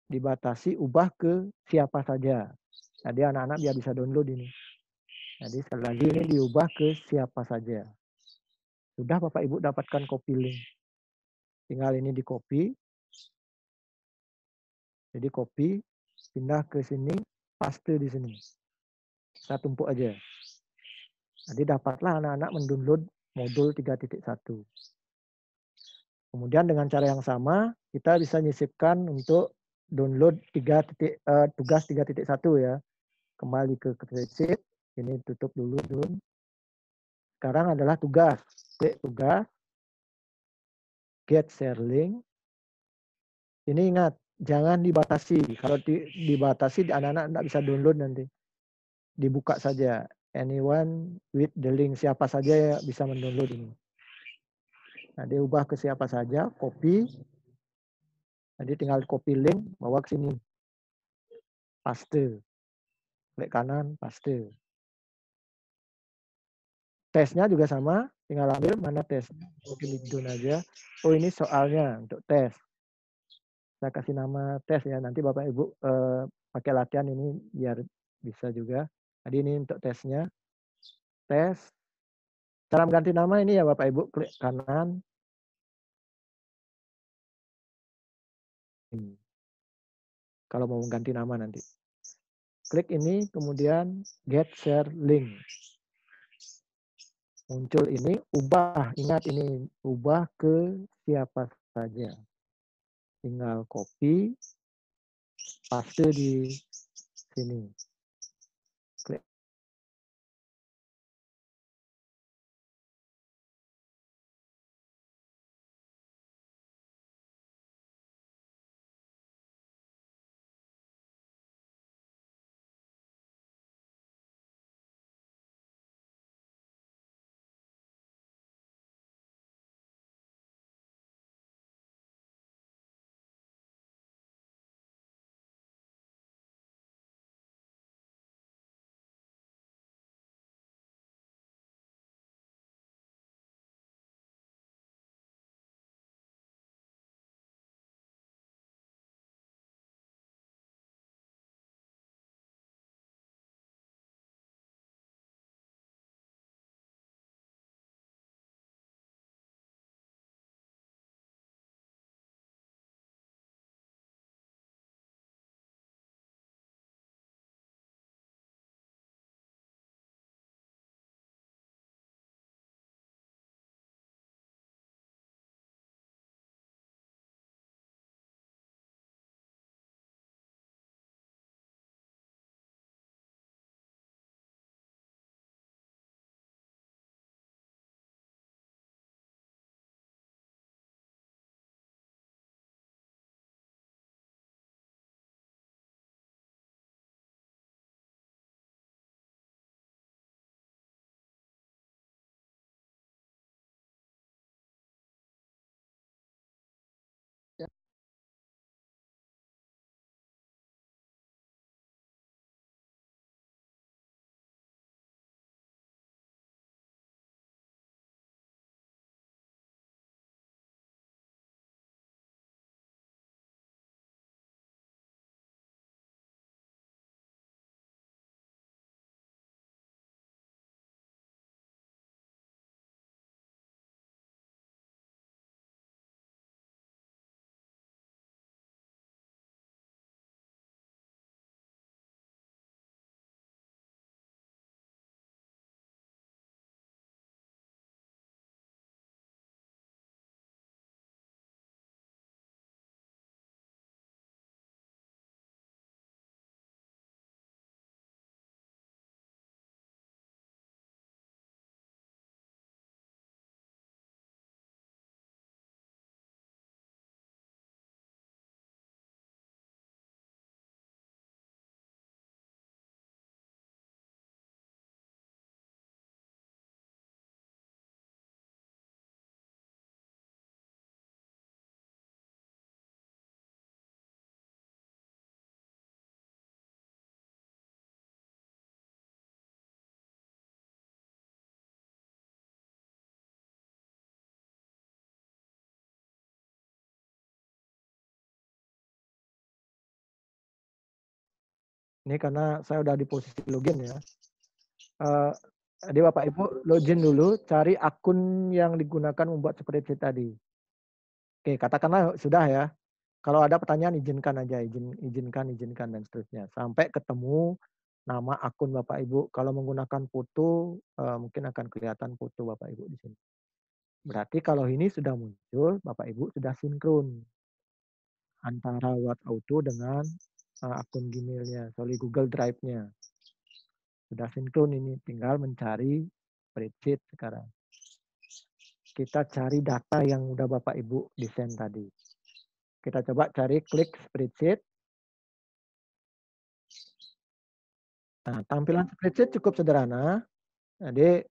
Dibatasi, ubah ke siapa saja. Jadi anak-anak biar bisa download ini. Jadi sekali lagi ini diubah ke siapa saja. Sudah Bapak Ibu dapatkan copy link. Tinggal ini di copy. Jadi copy, pindah ke sini, paste di sini. Kita tumpuk aja. Jadi dapatlah anak-anak mendownload modul 3.1. Kemudian dengan cara yang sama, kita bisa nyisipkan untuk download tugas 3.1 ya. Kembali ke sheet, ini tutup dulu. Sekarang adalah tugas. Klik tugas, get share link. Ini ingat, jangan dibatasi. Kalau dibatasi, anak-anak tidak bisa download nanti. Dibuka saja. Anyone with the link, siapa saja yang bisa mendownload ini. Nah, diubah ke siapa saja, copy. Jadi tinggal copy link, bawa ke sini. Paste. Klik kanan, paste. Tesnya juga sama, tinggal ambil mana tesnya. Mungkin didun aja. Oh, ini soalnya untuk tes. Saya kasih nama tes ya. Nanti Bapak Ibu pakai latihan ini biar bisa juga. Jadi ini untuk tesnya. Tes. Cara mengganti nama ini ya Bapak Ibu, klik kanan. Kalau mau mengganti nama nanti. Klik ini, kemudian get share link. Muncul ini, ubah. Ingat ini, ubah ke siapa saja. Tinggal copy, paste di sini. Klik. Ini karena saya udah di posisi login ya. Jadi Bapak Ibu login dulu, cari akun yang digunakan membuat spreadsheet tadi. Oke, katakanlah sudah ya. Kalau ada pertanyaan izinkan aja, izinkan dan seterusnya. Sampai ketemu nama akun Bapak Ibu. Kalau menggunakan foto, mungkin akan kelihatan foto Bapak Ibu di sini. Berarti kalau ini sudah muncul, Bapak Ibu sudah sinkron antara WhatsAuto dengan akun Gmail-nya, sorry Google Drive-nya. Sudah sinkron ini, tinggal mencari spreadsheet sekarang. Kita cari data yang udah Bapak Ibu desain tadi. Kita coba cari klik spreadsheet. Nah, tampilan spreadsheet cukup sederhana. Jadi,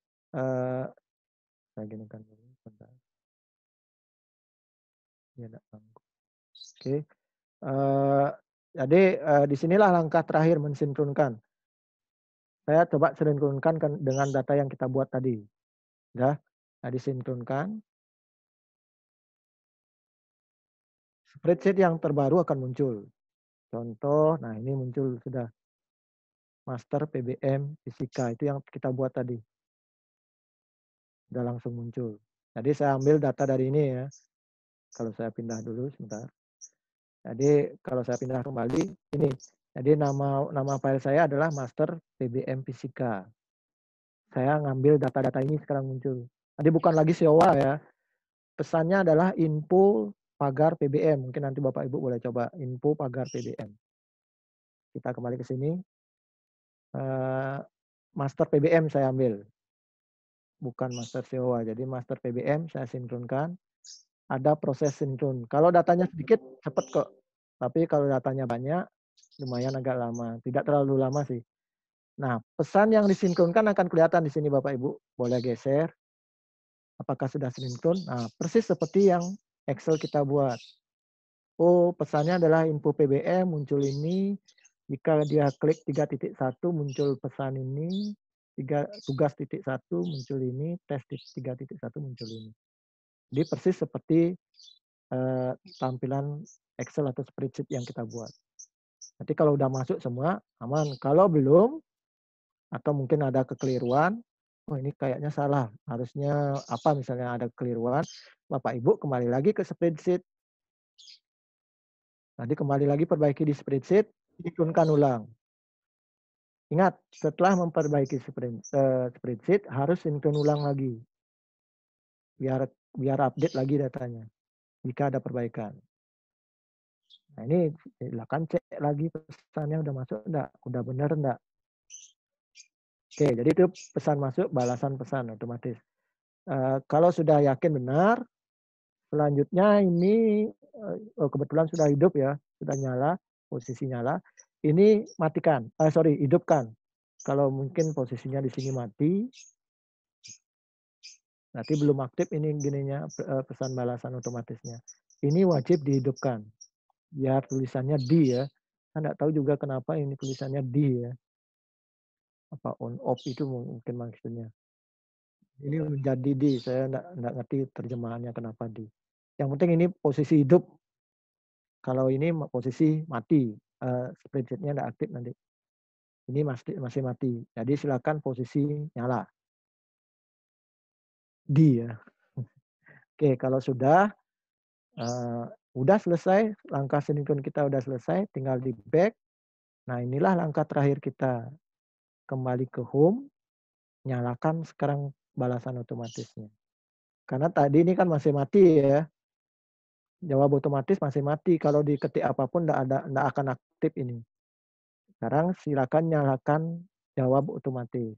saya ginikan dulu. Ya, nggak ganggu. Oke. Jadi, di sinilah langkah terakhir mensinkronkan. Saya coba sinkronkan dengan data yang kita buat tadi, ya. Nah, disinkronkan, spreadsheet yang terbaru akan muncul. Contoh, nah ini muncul sudah, master PBM fisika, itu yang kita buat tadi, sudah langsung muncul. Jadi saya ambil data dari ini ya, kalau saya pindah dulu sebentar. Jadi kalau saya pindah kembali, ini, jadi nama nama file saya adalah master PBM fisika. Saya ngambil data-data ini sekarang muncul. Tadi bukan lagi SEOA ya, pesannya adalah info pagar PBM. Mungkin nanti Bapak Ibu boleh coba info pagar PBM. Kita kembali ke sini. Master PBM saya ambil, bukan master SEOA. Jadi master PBM saya sinkronkan. Ada proses sinkron. Kalau datanya sedikit cepat kok. Tapi kalau datanya banyak lumayan agak lama. Tidak terlalu lama sih. Nah, pesan yang disinkronkan akan kelihatan di sini Bapak Ibu. Boleh geser. Apakah sudah sinkron? Nah, persis seperti yang Excel kita buat. Oh, pesannya adalah info PBM muncul ini. Jika dia klik 3.1 muncul pesan ini. Tugas titik 1 muncul ini. Tes 3.1 muncul ini. Jadi persis seperti tampilan Excel atau spreadsheet yang kita buat. Nanti kalau udah masuk semua aman. Kalau belum atau mungkin ada kekeliruan, oh ini kayaknya salah. Harusnya apa misalnya ada kekeliruan, Bapak Ibu kembali lagi ke spreadsheet. Nanti kembali lagi perbaiki di spreadsheet, sinkronkan ulang. Ingat, setelah memperbaiki spreadsheet harus sinkron ulang lagi. Biar update lagi datanya jika ada perbaikan. Nah ini silakan cek lagi pesannya udah masuk enggak, udah benar enggak. Oke, jadi itu pesan masuk, balasan pesan otomatis. Kalau sudah yakin benar, selanjutnya ini kebetulan sudah hidup ya, sudah nyala, posisi nyala. Ini matikan, hidupkan. Kalau mungkin posisinya di sini mati, berarti belum aktif ini gininya pesan balasan otomatisnya. Ini wajib dihidupkan. Biar tulisannya di ya. Saya nggak tahu juga kenapa ini tulisannya di ya. Apa on off itu mungkin maksudnya. Ini menjadi di, saya nggak ngerti terjemahannya kenapa di. Yang penting ini posisi hidup. Kalau ini posisi mati, spreadsheet-nya nggak aktif nanti. Ini masih mati. Jadi silakan posisi nyala. Di ya. Oke, kalau sudah selesai, langkah sinkron kita udah selesai, tinggal di back. Nah inilah langkah terakhir kita. Kembali ke home, nyalakan sekarang balasan otomatisnya. Karena tadi ini kan masih mati ya. Jawab otomatis masih mati. Kalau diketik apapun enggak akan aktif ini. Sekarang silakan nyalakan jawab otomatis.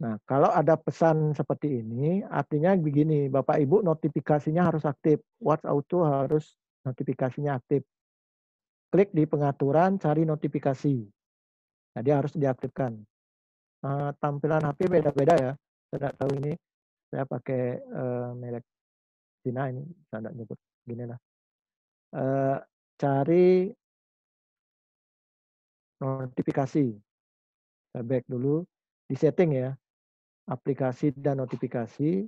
Nah, kalau ada pesan seperti ini, artinya begini, Bapak Ibu notifikasinya harus aktif. Watch Auto harus notifikasinya aktif. Klik di pengaturan, cari notifikasi. Jadi harus diaktifkan. Tampilan HP beda-beda ya. Saya tidak tahu ini. Saya pakai merek Cina ini, saya tidak nyebut. Gini lah. Cari notifikasi. Saya back dulu. Di setting ya. Aplikasi dan notifikasi.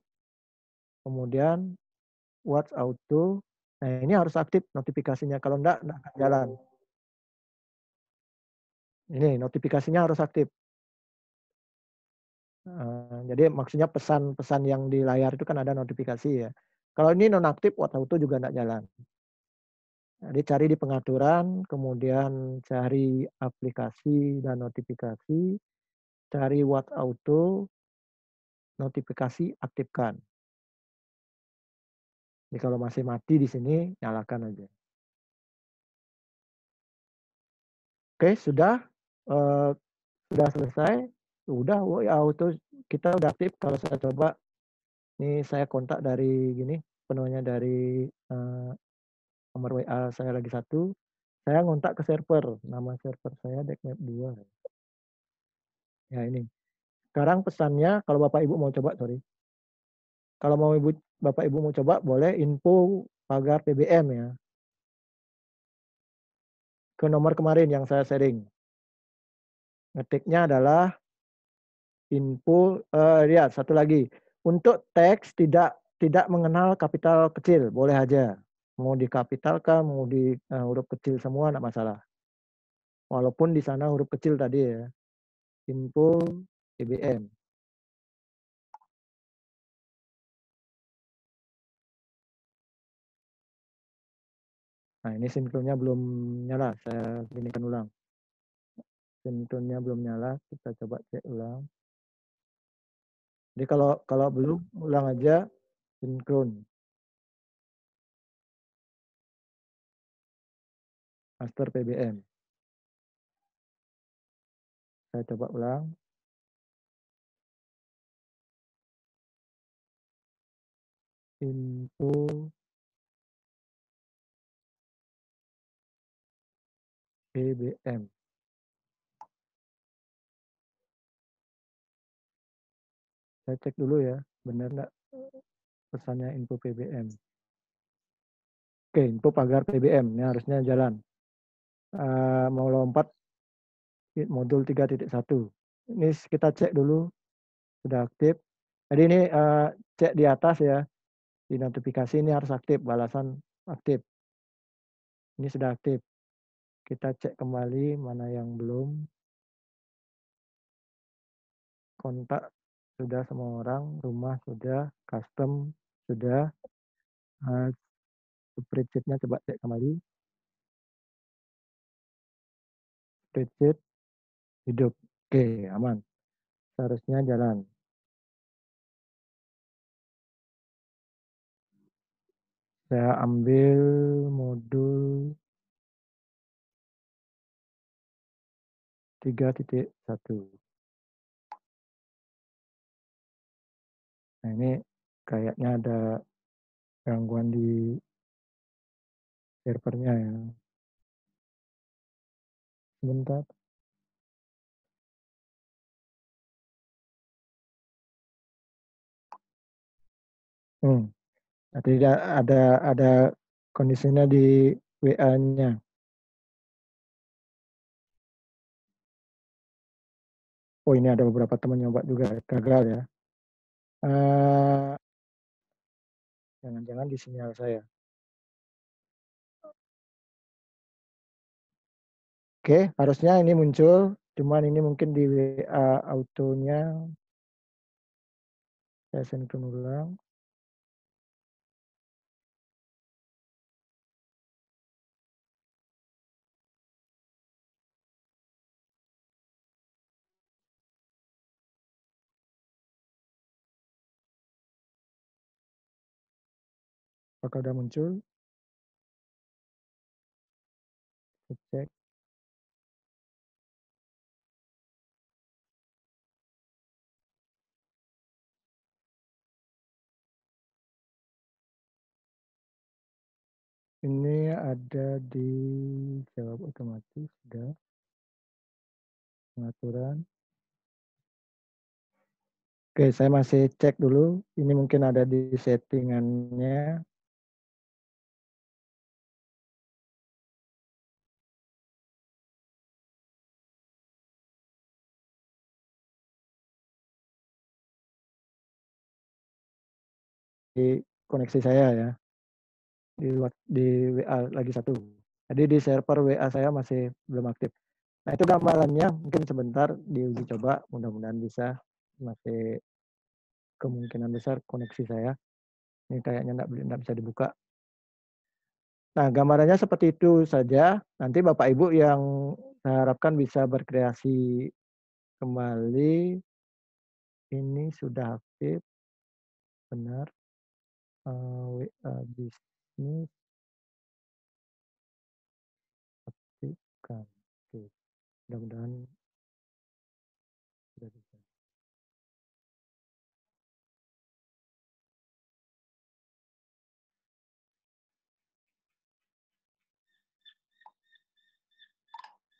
Kemudian Watch Auto. Nah ini harus aktif notifikasinya. Kalau enggak akan jalan. Ini notifikasinya harus aktif. Jadi maksudnya pesan-pesan yang di layar itu kan ada notifikasi ya. Kalau ini nonaktif, Watch Auto juga enggak jalan. Jadi cari di pengaturan, kemudian cari aplikasi dan notifikasi, cari Watch Auto, notifikasi aktifkan. Jadi kalau masih mati di sini, nyalakan aja. Oke, sudah selesai. Sudah auto kita udah aktif. Kalau saya coba, ini saya kontak dari gini, penuhnya dari nomor WA saya lagi satu. Saya ngontak ke server. Nama server saya Dekmap 2. Ya ini. Sekarang pesannya, kalau Bapak Ibu mau coba, sorry. Kalau mau Bapak Ibu mau coba boleh info pagar PBM ya. Ke nomor kemarin yang saya sharing. Ngetiknya adalah info, ya satu lagi. Untuk teks tidak mengenal kapital kecil, boleh aja. Mau dikapitalkan, mau di huruf kecil semua enggak masalah. Walaupun di sana huruf kecil tadi ya. Info PBM. Nah, ini sinkronnya belum nyala, saya inikan ulang. Sinkronnya belum nyala, kita coba cek ulang. Jadi kalau belum, ulang aja sinkron. Master PBM. Saya coba ulang. Info PBM. Saya cek dulu ya, benar nggak pesannya info PBM. Oke, info pagar PBM, ini harusnya jalan. Mau lompat modul 3.1. Ini kita cek dulu, sudah aktif. Jadi ini cek di atas ya, di notifikasi ini harus aktif, balasan aktif. Ini sudah aktif. Kita cek kembali mana yang belum. Kontak sudah semua orang, rumah sudah, custom sudah. Spreadsheet-nya coba cek kembali. Spreadsheet hidup. Oke, aman. Seharusnya jalan. Saya ambil modul 3.1. Nah, ini kayaknya ada gangguan di servernya ya. Sebentar. Tidak ada kondisinya di WA-nya. Oh, ini ada beberapa teman nyoba juga gagal ya. Jangan-jangan di sinyal saya. Oke, harusnya ini muncul, cuman ini mungkin di WA autonya. Saya sinkron ulang. Apakah sudah muncul? Kita cek. Ini ada di jawab otomatis, sudah. Pengaturan. Oke, saya masih cek dulu. Ini mungkin ada di settingannya. Di koneksi saya ya. Di WA lagi satu. Jadi di server WA saya masih belum aktif. Nah, itu gambarannya, mungkin sebentar diuji coba, mudah-mudahan bisa. Masih kemungkinan besar koneksi saya. Ini kayaknya enggak bisa dibuka. Nah, gambarannya seperti itu saja. Nanti Bapak Ibu yang saya harapkan bisa berkreasi kembali. Ini sudah aktif, benar. WA bisnis aktifkan. Oke, mudah-mudahan sudah bisa.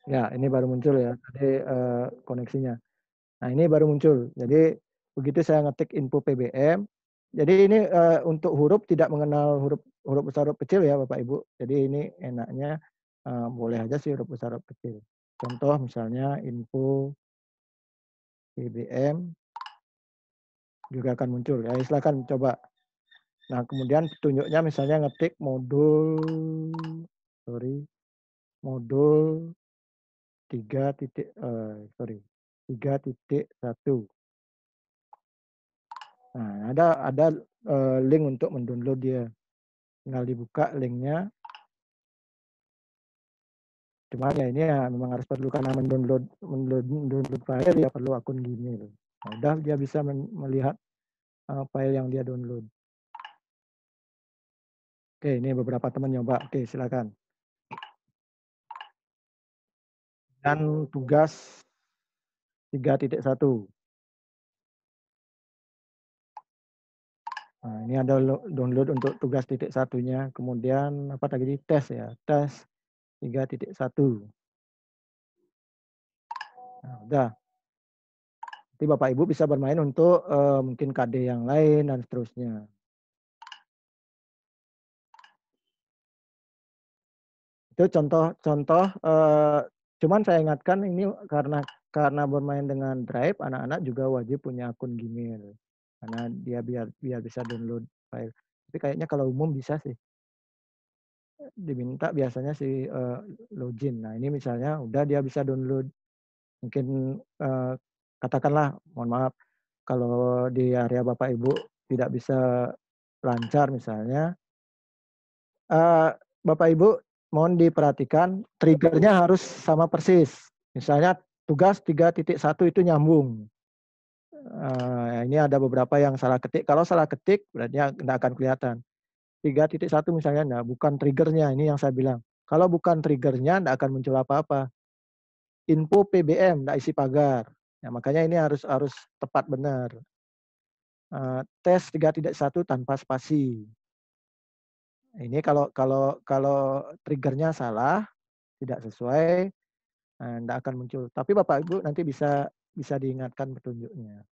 Ya, ini baru muncul ya, tadi koneksinya. Nah, ini baru muncul. Jadi, begitu saya ngetik info PBM, Jadi ini untuk huruf tidak mengenal huruf besar huruf kecil ya Bapak Ibu. Jadi ini enaknya boleh aja sih huruf besar huruf kecil. Contoh misalnya info BBM juga akan muncul. Ya silakan coba. Nah kemudian petunjuknya misalnya ngetik modul 3.1. Nah, ada link untuk mendownload dia. Tinggal dibuka linknya. Cuma ya ini ya memang harus perlu karena mendownload file ya perlu akun Gmail. Nah, udah dia bisa melihat file yang dia download. Oke, ini beberapa teman nyoba. Oke, silakan. Dan tugas 3.1. Nah, ini ada download untuk tugas titik satunya. Kemudian apa tadi tes ya, tes 3.1. Nah, udah. Nanti Bapak Ibu bisa bermain untuk mungkin KD yang lain dan seterusnya. Itu contoh-contoh. Cuman saya ingatkan ini karena bermain dengan Drive, anak-anak juga wajib punya akun Gmail karena dia biar bisa download file. Tapi kayaknya kalau umum bisa sih. Diminta biasanya si login. Nah ini misalnya udah dia bisa download. Mungkin katakanlah, mohon maaf, kalau di area Bapak Ibu tidak bisa lancar misalnya, Bapak Ibu mohon diperhatikan triggernya harus sama persis. Misalnya tugas 3.1 itu nyambung. Ini ada beberapa yang salah ketik. Kalau salah ketik berarti tidak akan kelihatan. 3.1 misalnya, nah bukan triggernya, ini yang saya bilang. Kalau bukan triggernya tidak akan muncul apa-apa. Info PBM tidak isi pagar. Ya, makanya ini harus tepat benar. Tes 3.1 tanpa spasi. Ini kalau triggernya salah, tidak sesuai, tidak akan muncul. Tapi Bapak Ibu nanti bisa diingatkan petunjuknya.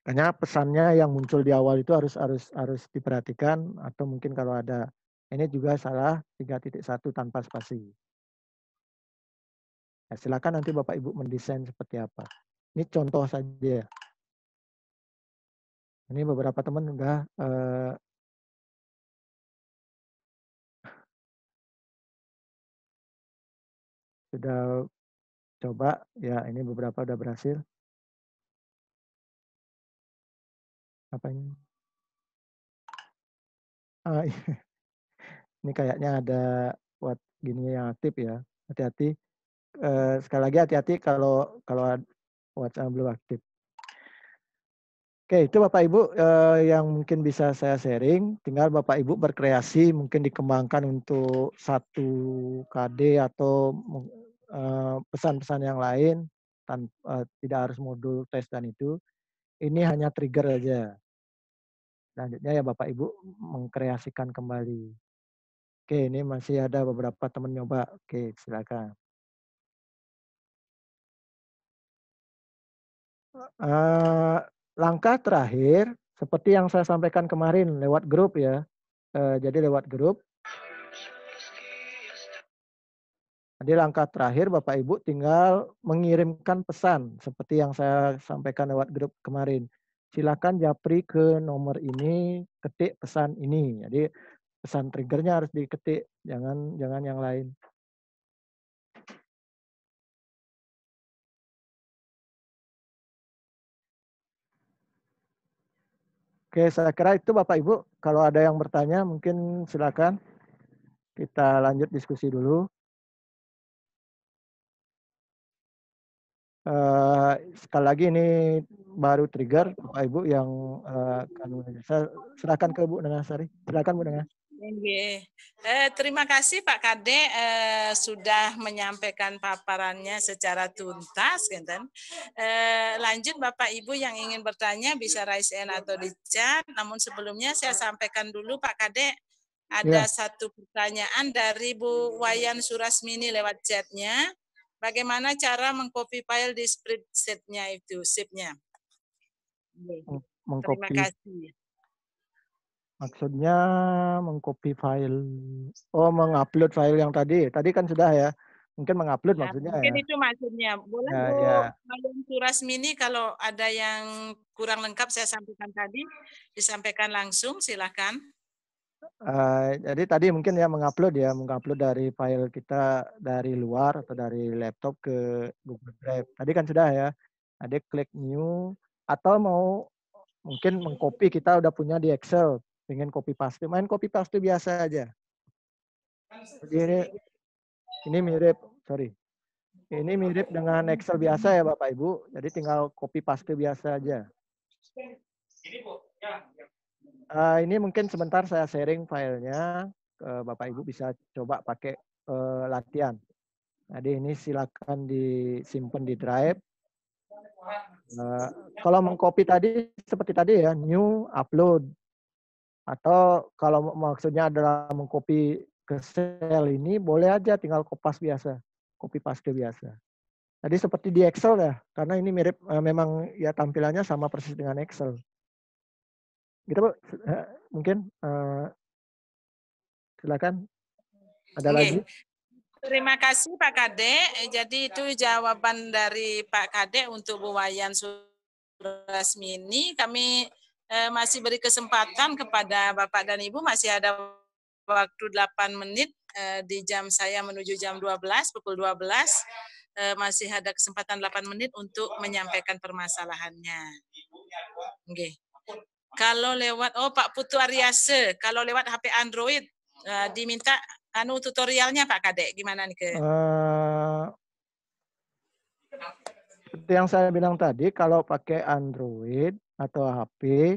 Makanya pesannya yang muncul di awal itu harus diperhatikan, atau mungkin kalau ada ini juga salah 3.1 tanpa spasi. Ya, silakan nanti Bapak Ibu mendesain seperti apa. Ini contoh saja. Ini beberapa teman sudah coba ya, ini beberapa udah berhasil. Apa ini? Ini kayaknya ada buat gini yang aktif ya. Hati-hati. Sekali lagi hati-hati kalau WhatsApp belum aktif. Oke, itu Bapak Ibu yang mungkin bisa saya sharing. Tinggal Bapak Ibu berkreasi, mungkin dikembangkan untuk satu KD atau pesan-pesan yang lain, tidak harus modul tes dan itu. Ini hanya trigger aja. Selanjutnya ya Bapak Ibu mengkreasikan kembali. Oke, ini masih ada beberapa teman nyoba. Oke, silakan. Langkah terakhir, seperti yang saya sampaikan kemarin lewat grup ya. Jadi lewat grup. Jadi langkah terakhir Bapak Ibu tinggal mengirimkan pesan seperti yang saya sampaikan lewat grup kemarin. Silakan japri ke nomor ini, ketik pesan ini. Jadi pesan triggernya harus diketik, jangan yang lain. Oke, saya kira itu Bapak Ibu. Kalau ada yang bertanya mungkin silakan. Kita lanjut diskusi dulu. Sekali lagi ini baru trigger Bapak Ibu yang saya serahkan ke Bu Nenasari. Silakan Bu Nenasari. Terima kasih Pak Kade sudah menyampaikan paparannya secara tuntas. Lanjut Bapak Ibu yang ingin bertanya bisa raise hand atau di chat. Namun sebelumnya saya sampaikan dulu Pak Kade ada satu pertanyaan dari Bu Wayan Surasmini lewat chatnya. Bagaimana cara mengcopy file di spreadsheet-nya itu, SIP-nya? Terima mengcopy, kasih. maksudnya mengcopy file, mengupload file yang tadi kan sudah ya, mungkin mengupload Ya, maksudnya mungkin ya. itu maksudnya. Boleh Ya, Bu ya. Mayun Surasmini, kalau ada yang kurang lengkap saya sampaikan tadi, disampaikan langsung, silakan. Jadi tadi mungkin ya mengupload dari file kita dari luar atau dari laptop ke Google Drive. Tadi kan sudah ya. Ada klik new atau mau mungkin mengcopy, kita udah punya di Excel, pengen copy paste, main copy paste biasa aja. Jadi ini mirip, ini mirip dengan Excel biasa ya Bapak Ibu. Jadi tinggal copy paste biasa aja. Ini mungkin sebentar saya sharing filenya ke Bapak Ibu, bisa coba pakai latihan. Jadi ini silakan disimpan di Drive. Kalau mengcopy tadi seperti tadi ya, new, upload. Atau kalau maksudnya adalah mengcopy ke sel ini, boleh aja tinggal copy paste biasa. Tadi seperti di Excel ya, karena ini mirip, memang ya tampilannya sama persis dengan Excel. Gitu Bu, mungkin silakan. Ada lagi? Terima kasih Pak Kade. Jadi itu jawaban dari Pak Kade untuk Bu Wayan Surasmini. Kami masih beri kesempatan kepada Bapak dan Ibu, masih ada waktu 8 menit di jam saya menuju jam 12, pukul 12. Masih ada kesempatan 8 menit untuk menyampaikan permasalahannya. Oke. Kalau lewat, Pak Putu Aryase, kalau lewat HP Android diminta tutorialnya Pak Kade, gimana nih ke? Seperti yang saya bilang tadi, kalau pakai Android atau HP,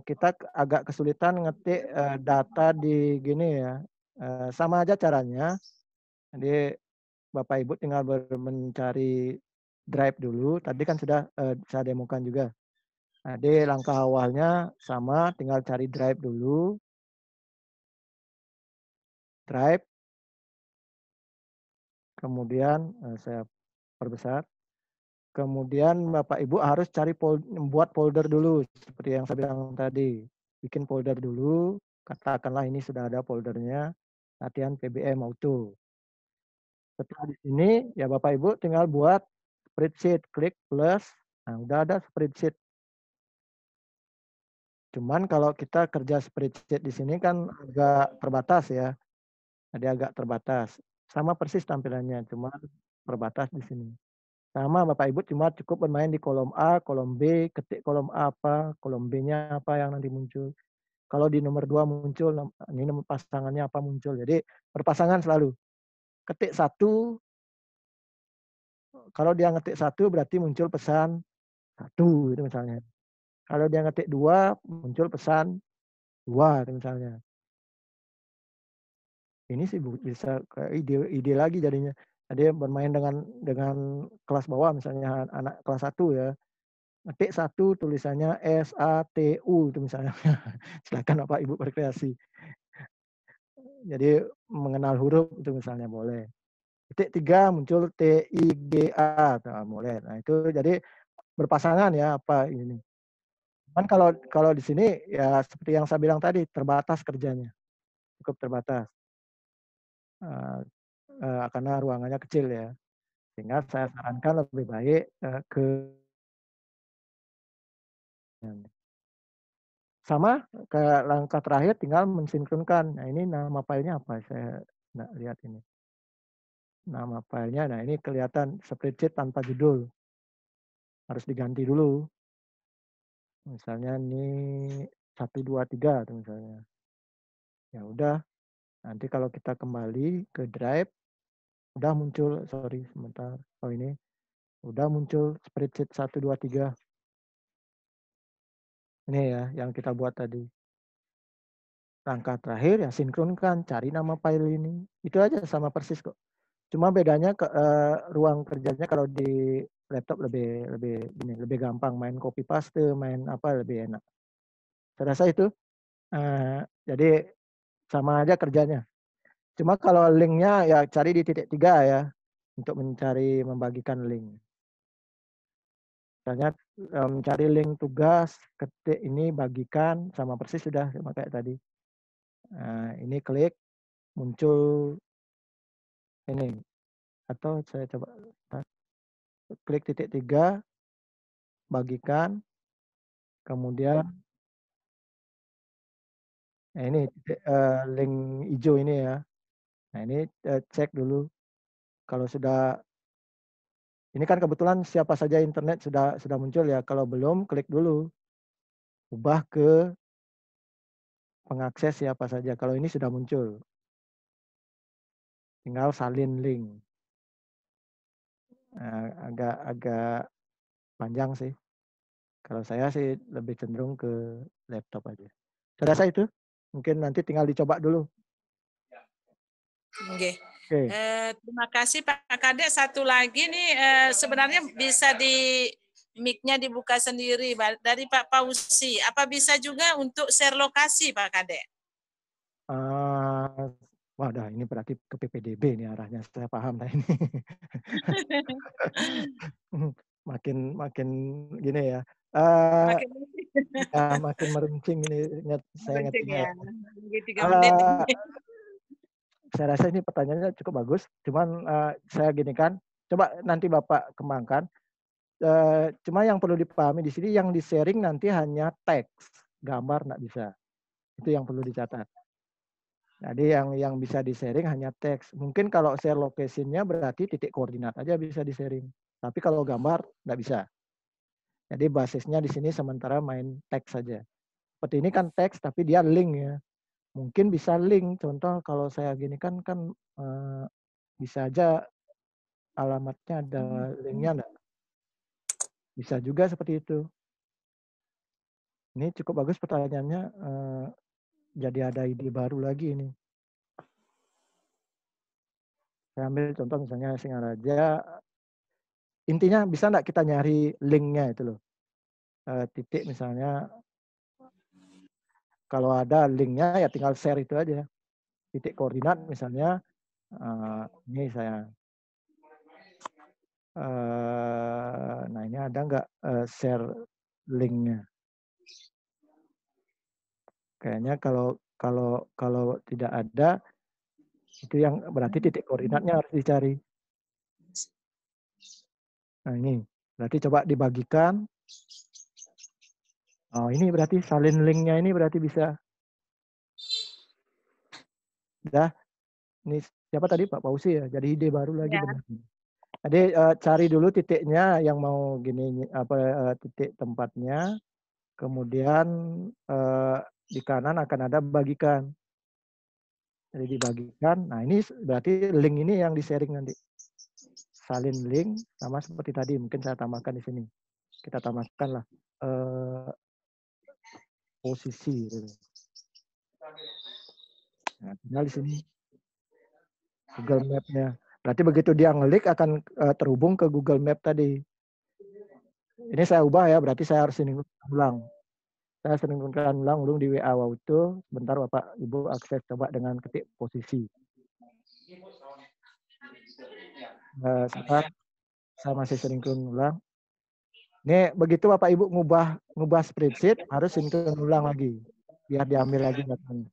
kita agak kesulitan ngetik data di gini ya. Sama aja caranya. Jadi Bapak Ibu tinggal mencari Drive dulu. Tadi kan sudah saya demokan juga. Jadi langkah awalnya sama, tinggal cari Drive dulu. Drive. Kemudian saya perbesar. Kemudian Bapak Ibu harus membuat folder dulu, seperti yang saya bilang tadi. Bikin folder dulu, katakanlah ini sudah ada foldernya, latihan PBM auto. Setelah di sini, ya Bapak Ibu tinggal buat spreadsheet, klik plus, nah udah ada spreadsheet. Cuman kalau kita kerja spreadsheet di sini kan agak terbatas ya, jadi agak terbatas. Sama persis tampilannya, cuma terbatas di sini. Sama Bapak Ibu cuma cukup bermain di kolom A, kolom B, ketik kolom A apa, kolom B-nya apa yang nanti muncul. Kalau di nomor 2 muncul, ini nomor pasangannya apa muncul. Jadi berpasangan selalu. Ketik 1, kalau dia ngetik 1 berarti muncul pesan 1 itu misalnya. Kalau dia ngetik 2 muncul pesan 2 itu misalnya. Ini sih bisa kayak ide lagi jadinya. Jadi bermain dengan kelas bawah misalnya anak kelas 1 ya. Ngetik 1 tulisannya SATU itu misalnya. Silakan Bapak Ibu berkreasi. Jadi mengenal huruf itu misalnya boleh. Ketik 3 muncul TIGA, nah, boleh. Nah itu jadi berpasangan ya apa ini. Cuman kalau di sini ya seperti yang saya bilang tadi, terbatas kerjanya, cukup terbatas. Karena ruangannya kecil ya. Sehingga saya sarankan lebih baik ke sama ke langkah terakhir tinggal mensinkronkan. Nah ini nama filenya apa? Saya nggak lihat ini. Nama filenya, nah ini kelihatan spreadsheet tanpa judul. Harus diganti dulu. Misalnya ini 123 tuh misalnya. Ya udah, nanti kalau kita kembali ke Drive, udah muncul, sorry sebentar. Oh ini, udah muncul spreadsheet 123. Ini ya yang kita buat tadi. Langkah terakhir ya sinkronkan, cari nama file ini. Itu aja sama persis kok. Cuma bedanya ruang kerjanya kalau di laptop lebih gampang, main copy paste, main apa lebih enak. Saya rasa itu. Jadi sama aja kerjanya. Cuma kalau linknya ya cari di titik 3 ya untuk membagikan link. Misalnya mencari link tugas, ketik ini, bagikan, sama persis sudah sama kayak tadi. Nah, ini klik, muncul ini. Atau saya coba klik titik 3, bagikan, kemudian nah ini link hijau ini ya. Nah ini cek dulu kalau sudah, ini kan kebetulan siapa saja internet sudah muncul ya. Kalau belum, klik dulu, ubah ke pengakses siapa saja. Kalau ini sudah muncul, tinggal salin link. Nah, agak panjang sih. Kalau saya sih lebih cenderung ke laptop aja. Saya rasa itu mungkin nanti tinggal dicoba dulu. Oke. Oke. Terima kasih Pak Kadek. Satu lagi nih sebenarnya bisa di mic-nya dibuka sendiri dari Pak Pausi. Apa bisa juga untuk share lokasi Pak Kadek? Wadah, ini berarti ke PPDB ini arahnya. Saya paham lah ini. makin gini ya. Makin merincing ini saya ngertinya ya. 3 menit. Saya rasa ini pertanyaannya cukup bagus. Cuman saya gini kan, coba nanti Bapak kembangkan. Cuma yang perlu dipahami di sini, yang di-sharing nanti hanya teks, gambar nggak bisa. Itu yang perlu dicatat. Jadi yang bisa di-sharing hanya teks. Mungkin kalau share location-nya berarti titik koordinat aja bisa di-sharing. Tapi kalau gambar nggak bisa. Jadi basisnya di sini sementara main teks saja. Seperti ini kan teks tapi dia link ya. Mungkin bisa link. Contoh kalau saya gini kan bisa aja alamatnya ada linknya enggak? Bisa juga seperti itu. Ini cukup bagus pertanyaannya. Jadi ada ide baru lagi ini. Saya ambil contoh misalnya Singaraja. Intinya bisa enggak kita nyari linknya itu loh. Titik misalnya. Kalau ada linknya ya tinggal share itu aja. Titik koordinat misalnya. Ini saya. Nah ini ada nggak share linknya? Kayaknya kalau tidak ada, itu yang berarti titik koordinatnya harus dicari. Nah ini berarti coba dibagikan. Oh ini berarti salin linknya ini berarti bisa. Udah, ini siapa tadi Pak Pausi ya? Jadi ide baru lagi benar. Jadi cari dulu titiknya yang mau gini titik tempatnya. Kemudian di kanan akan ada bagikan. Jadi dibagikan. Nah ini berarti link ini yang di-sharing nanti. Salin link sama seperti tadi. Mungkin saya tambahkan di sini. Kita tambahkan lah posisi. Gitu. Nah, tinggal di sini Google Map-nya. Berarti begitu dia ngelik akan terhubung ke Google Map tadi. Ini saya ubah ya. Berarti saya harus sinkronkan ulang. Saya sinkronkan ulang di WA Auto. Sebentar Bapak Ibu akses coba dengan ketik posisi. Sebentar, saya masih sinkron ulang. Ini begitu Bapak Ibu ngubah spreadsheet harus sinkron ulang lagi biar diambil lagi datanya.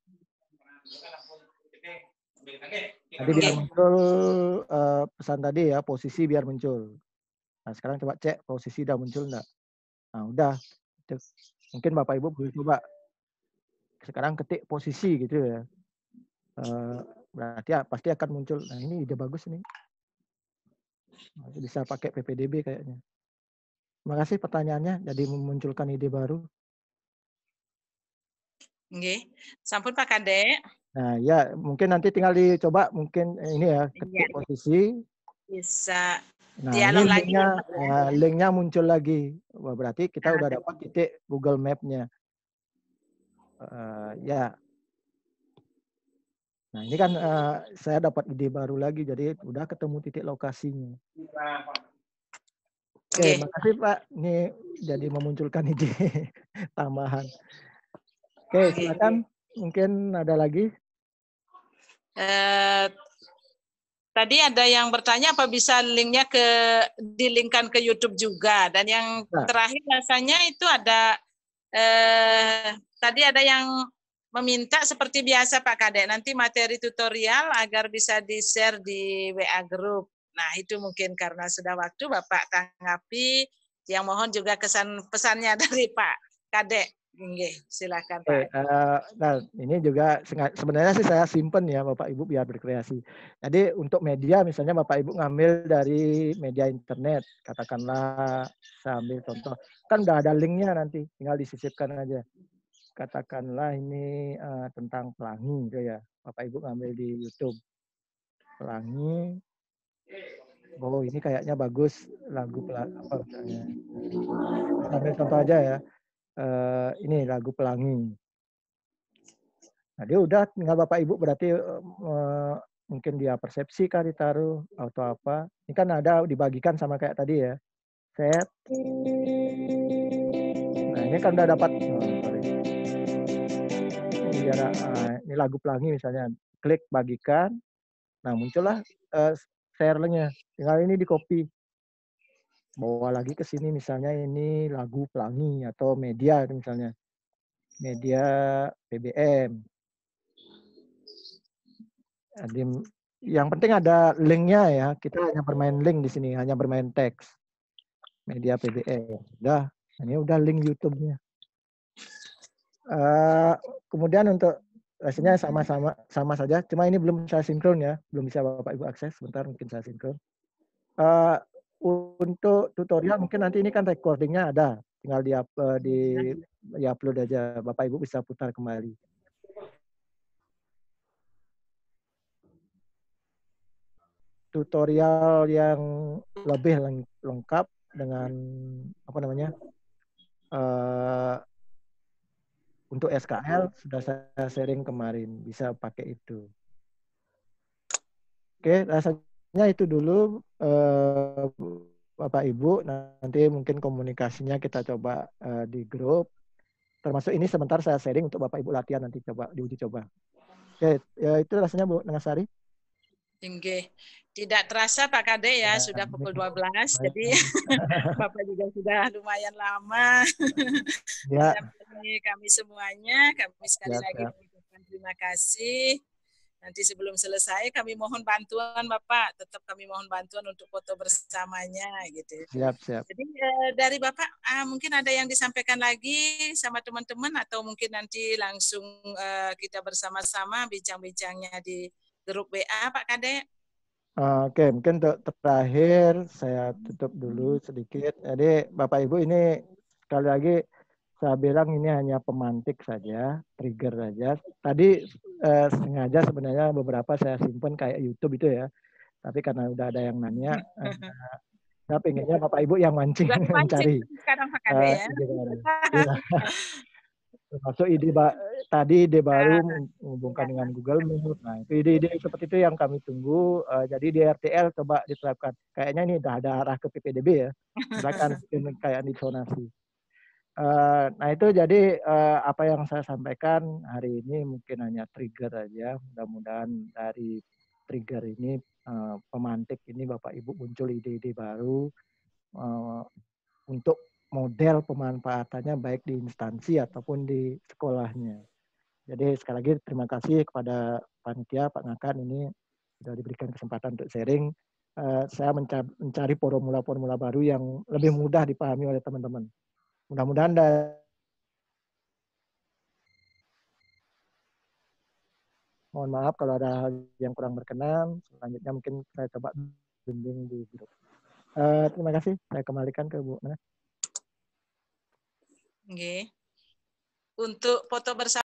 Tadi biar muncul pesan tadi ya, posisi biar muncul. Nah sekarang coba cek posisi udah muncul enggak. Nah udah. Mungkin Bapak Ibu boleh coba. Sekarang ketik posisi gitu ya. Berarti pasti akan muncul. Nah ini ide bagus nih. Bisa pakai PPDB kayaknya. Terima kasih pertanyaannya. Jadi memunculkan ide baru. Oke, sampun Pak Kadek. Nah ya mungkin nanti tinggal dicoba mungkin ini ya ketik posisi. Bisa Nah dialog ini lagi. linknya muncul lagi. Wah, berarti kita udah dapat titik Google Map-nya. Ya. Nah ini kan saya dapat ide baru lagi. Jadi udah ketemu titik lokasinya. Oke, makasih Pak. Ini jadi memunculkan ide tambahan. Oke, silakan. Mungkin ada lagi. Tadi ada yang bertanya apa bisa linknya dilingkan ke YouTube juga. Dan yang terakhir rasanya itu ada tadi ada yang meminta seperti biasa Pak Kadek, nanti materi tutorial agar bisa di-share di WA Group. Nah itu mungkin karena sudah waktu Bapak tanggapi. Yang mohon juga pesannya dari Pak Kadek. Silakan Pak. Nah, ini juga sebenarnya sih saya simpen ya Bapak Ibu biar berkreasi. Jadi untuk media misalnya Bapak Ibu ngambil dari media internet, katakanlah saya ambil contoh, kan udah ada linknya nanti, tinggal disisipkan aja. Katakanlah ini tentang pelangi gitu ya, Bapak Ibu ngambil di YouTube pelangi. Oh ini kayaknya bagus lagu apa misalnya. Ambil contoh aja ya. Ini lagu pelangi. Nah, dia udah tinggal Bapak Ibu berarti mungkin dia persepsi kah ditaruh atau apa. Ini kan ada dibagikan sama kayak tadi ya. Set. Nah, ini kan udah dapat ini lagu pelangi misalnya. Klik bagikan. Nah, muncullah share-nya. Tinggal ini di copy. Bawa lagi ke sini misalnya ini lagu pelangi atau media misalnya. Media BBM. Yang penting ada linknya ya. Kita hanya bermain link di sini, hanya bermain teks. Media PBM. Udah, ini udah link YouTube-nya. Kemudian untuk rasanya sama saja. Cuma ini belum saya sinkron ya, belum bisa Bapak Ibu akses. Sebentar mungkin saya sinkron. Untuk tutorial mungkin nanti ini kan recordingnya ada, tinggal di upload aja. Bapak Ibu bisa putar kembali. Tutorial yang lebih lengkap dengan apa namanya untuk SKL sudah saya sharing kemarin, bisa pakai itu. Oke, rasanya itu dulu Bapak Ibu. Nanti mungkin komunikasinya kita coba di grup. Termasuk ini sebentar saya sharing untuk Bapak Ibu latihan nanti coba diuji coba. Oke, ya itu rasanya Bu Nangasari. Tidak terasa Pak Kadek ya, sudah pukul 12, jadi Bapak juga sudah lumayan lama. Ya. Kami semuanya, kami sekali lagi mengucapkan terima kasih. Nanti sebelum selesai kami mohon bantuan Bapak, tetap kami mohon bantuan untuk foto bersamanya gitu. Siap. Jadi dari Bapak mungkin ada yang disampaikan lagi sama teman-teman atau mungkin nanti langsung kita bersama-sama bincang-bincangnya di grup WA Pak Kadek. Oke, mungkin untuk terakhir saya tutup dulu sedikit. Jadi Bapak Ibu ini sekali lagi saya bilang ini hanya pemantik saja, trigger saja. Tadi sengaja sebenarnya beberapa saya simpan kayak YouTube itu ya. Tapi karena udah ada yang nanya, saya pengennya Bapak Ibu yang mancing mencari. Sekarang Pak Kadek ya. Termasuk ide baru menghubungkan dengan Google Meet. Nah, itu ide-ide seperti itu yang kami tunggu. Jadi di RTL coba diterapkan. Kayaknya ini udah ada arah ke PPDB ya. Silakan kayak di zonasi. Nah itu jadi apa yang saya sampaikan hari ini mungkin hanya trigger aja. Mudah-mudahan dari trigger ini pemantik ini Bapak Ibu muncul ide-ide baru untuk model pemanfaatannya baik di instansi ataupun di sekolahnya. Jadi sekali lagi terima kasih kepada panitia Pak Ngakan ini sudah diberikan kesempatan untuk sharing. Saya mencari formula-formula baru yang lebih mudah dipahami oleh teman-teman. Mudah-mudahan mohon maaf kalau ada hal yang kurang berkenan. Selanjutnya mungkin saya coba bimbing di grup. Terima kasih. Saya kembalikan ke Bu Nana. Untuk foto bersama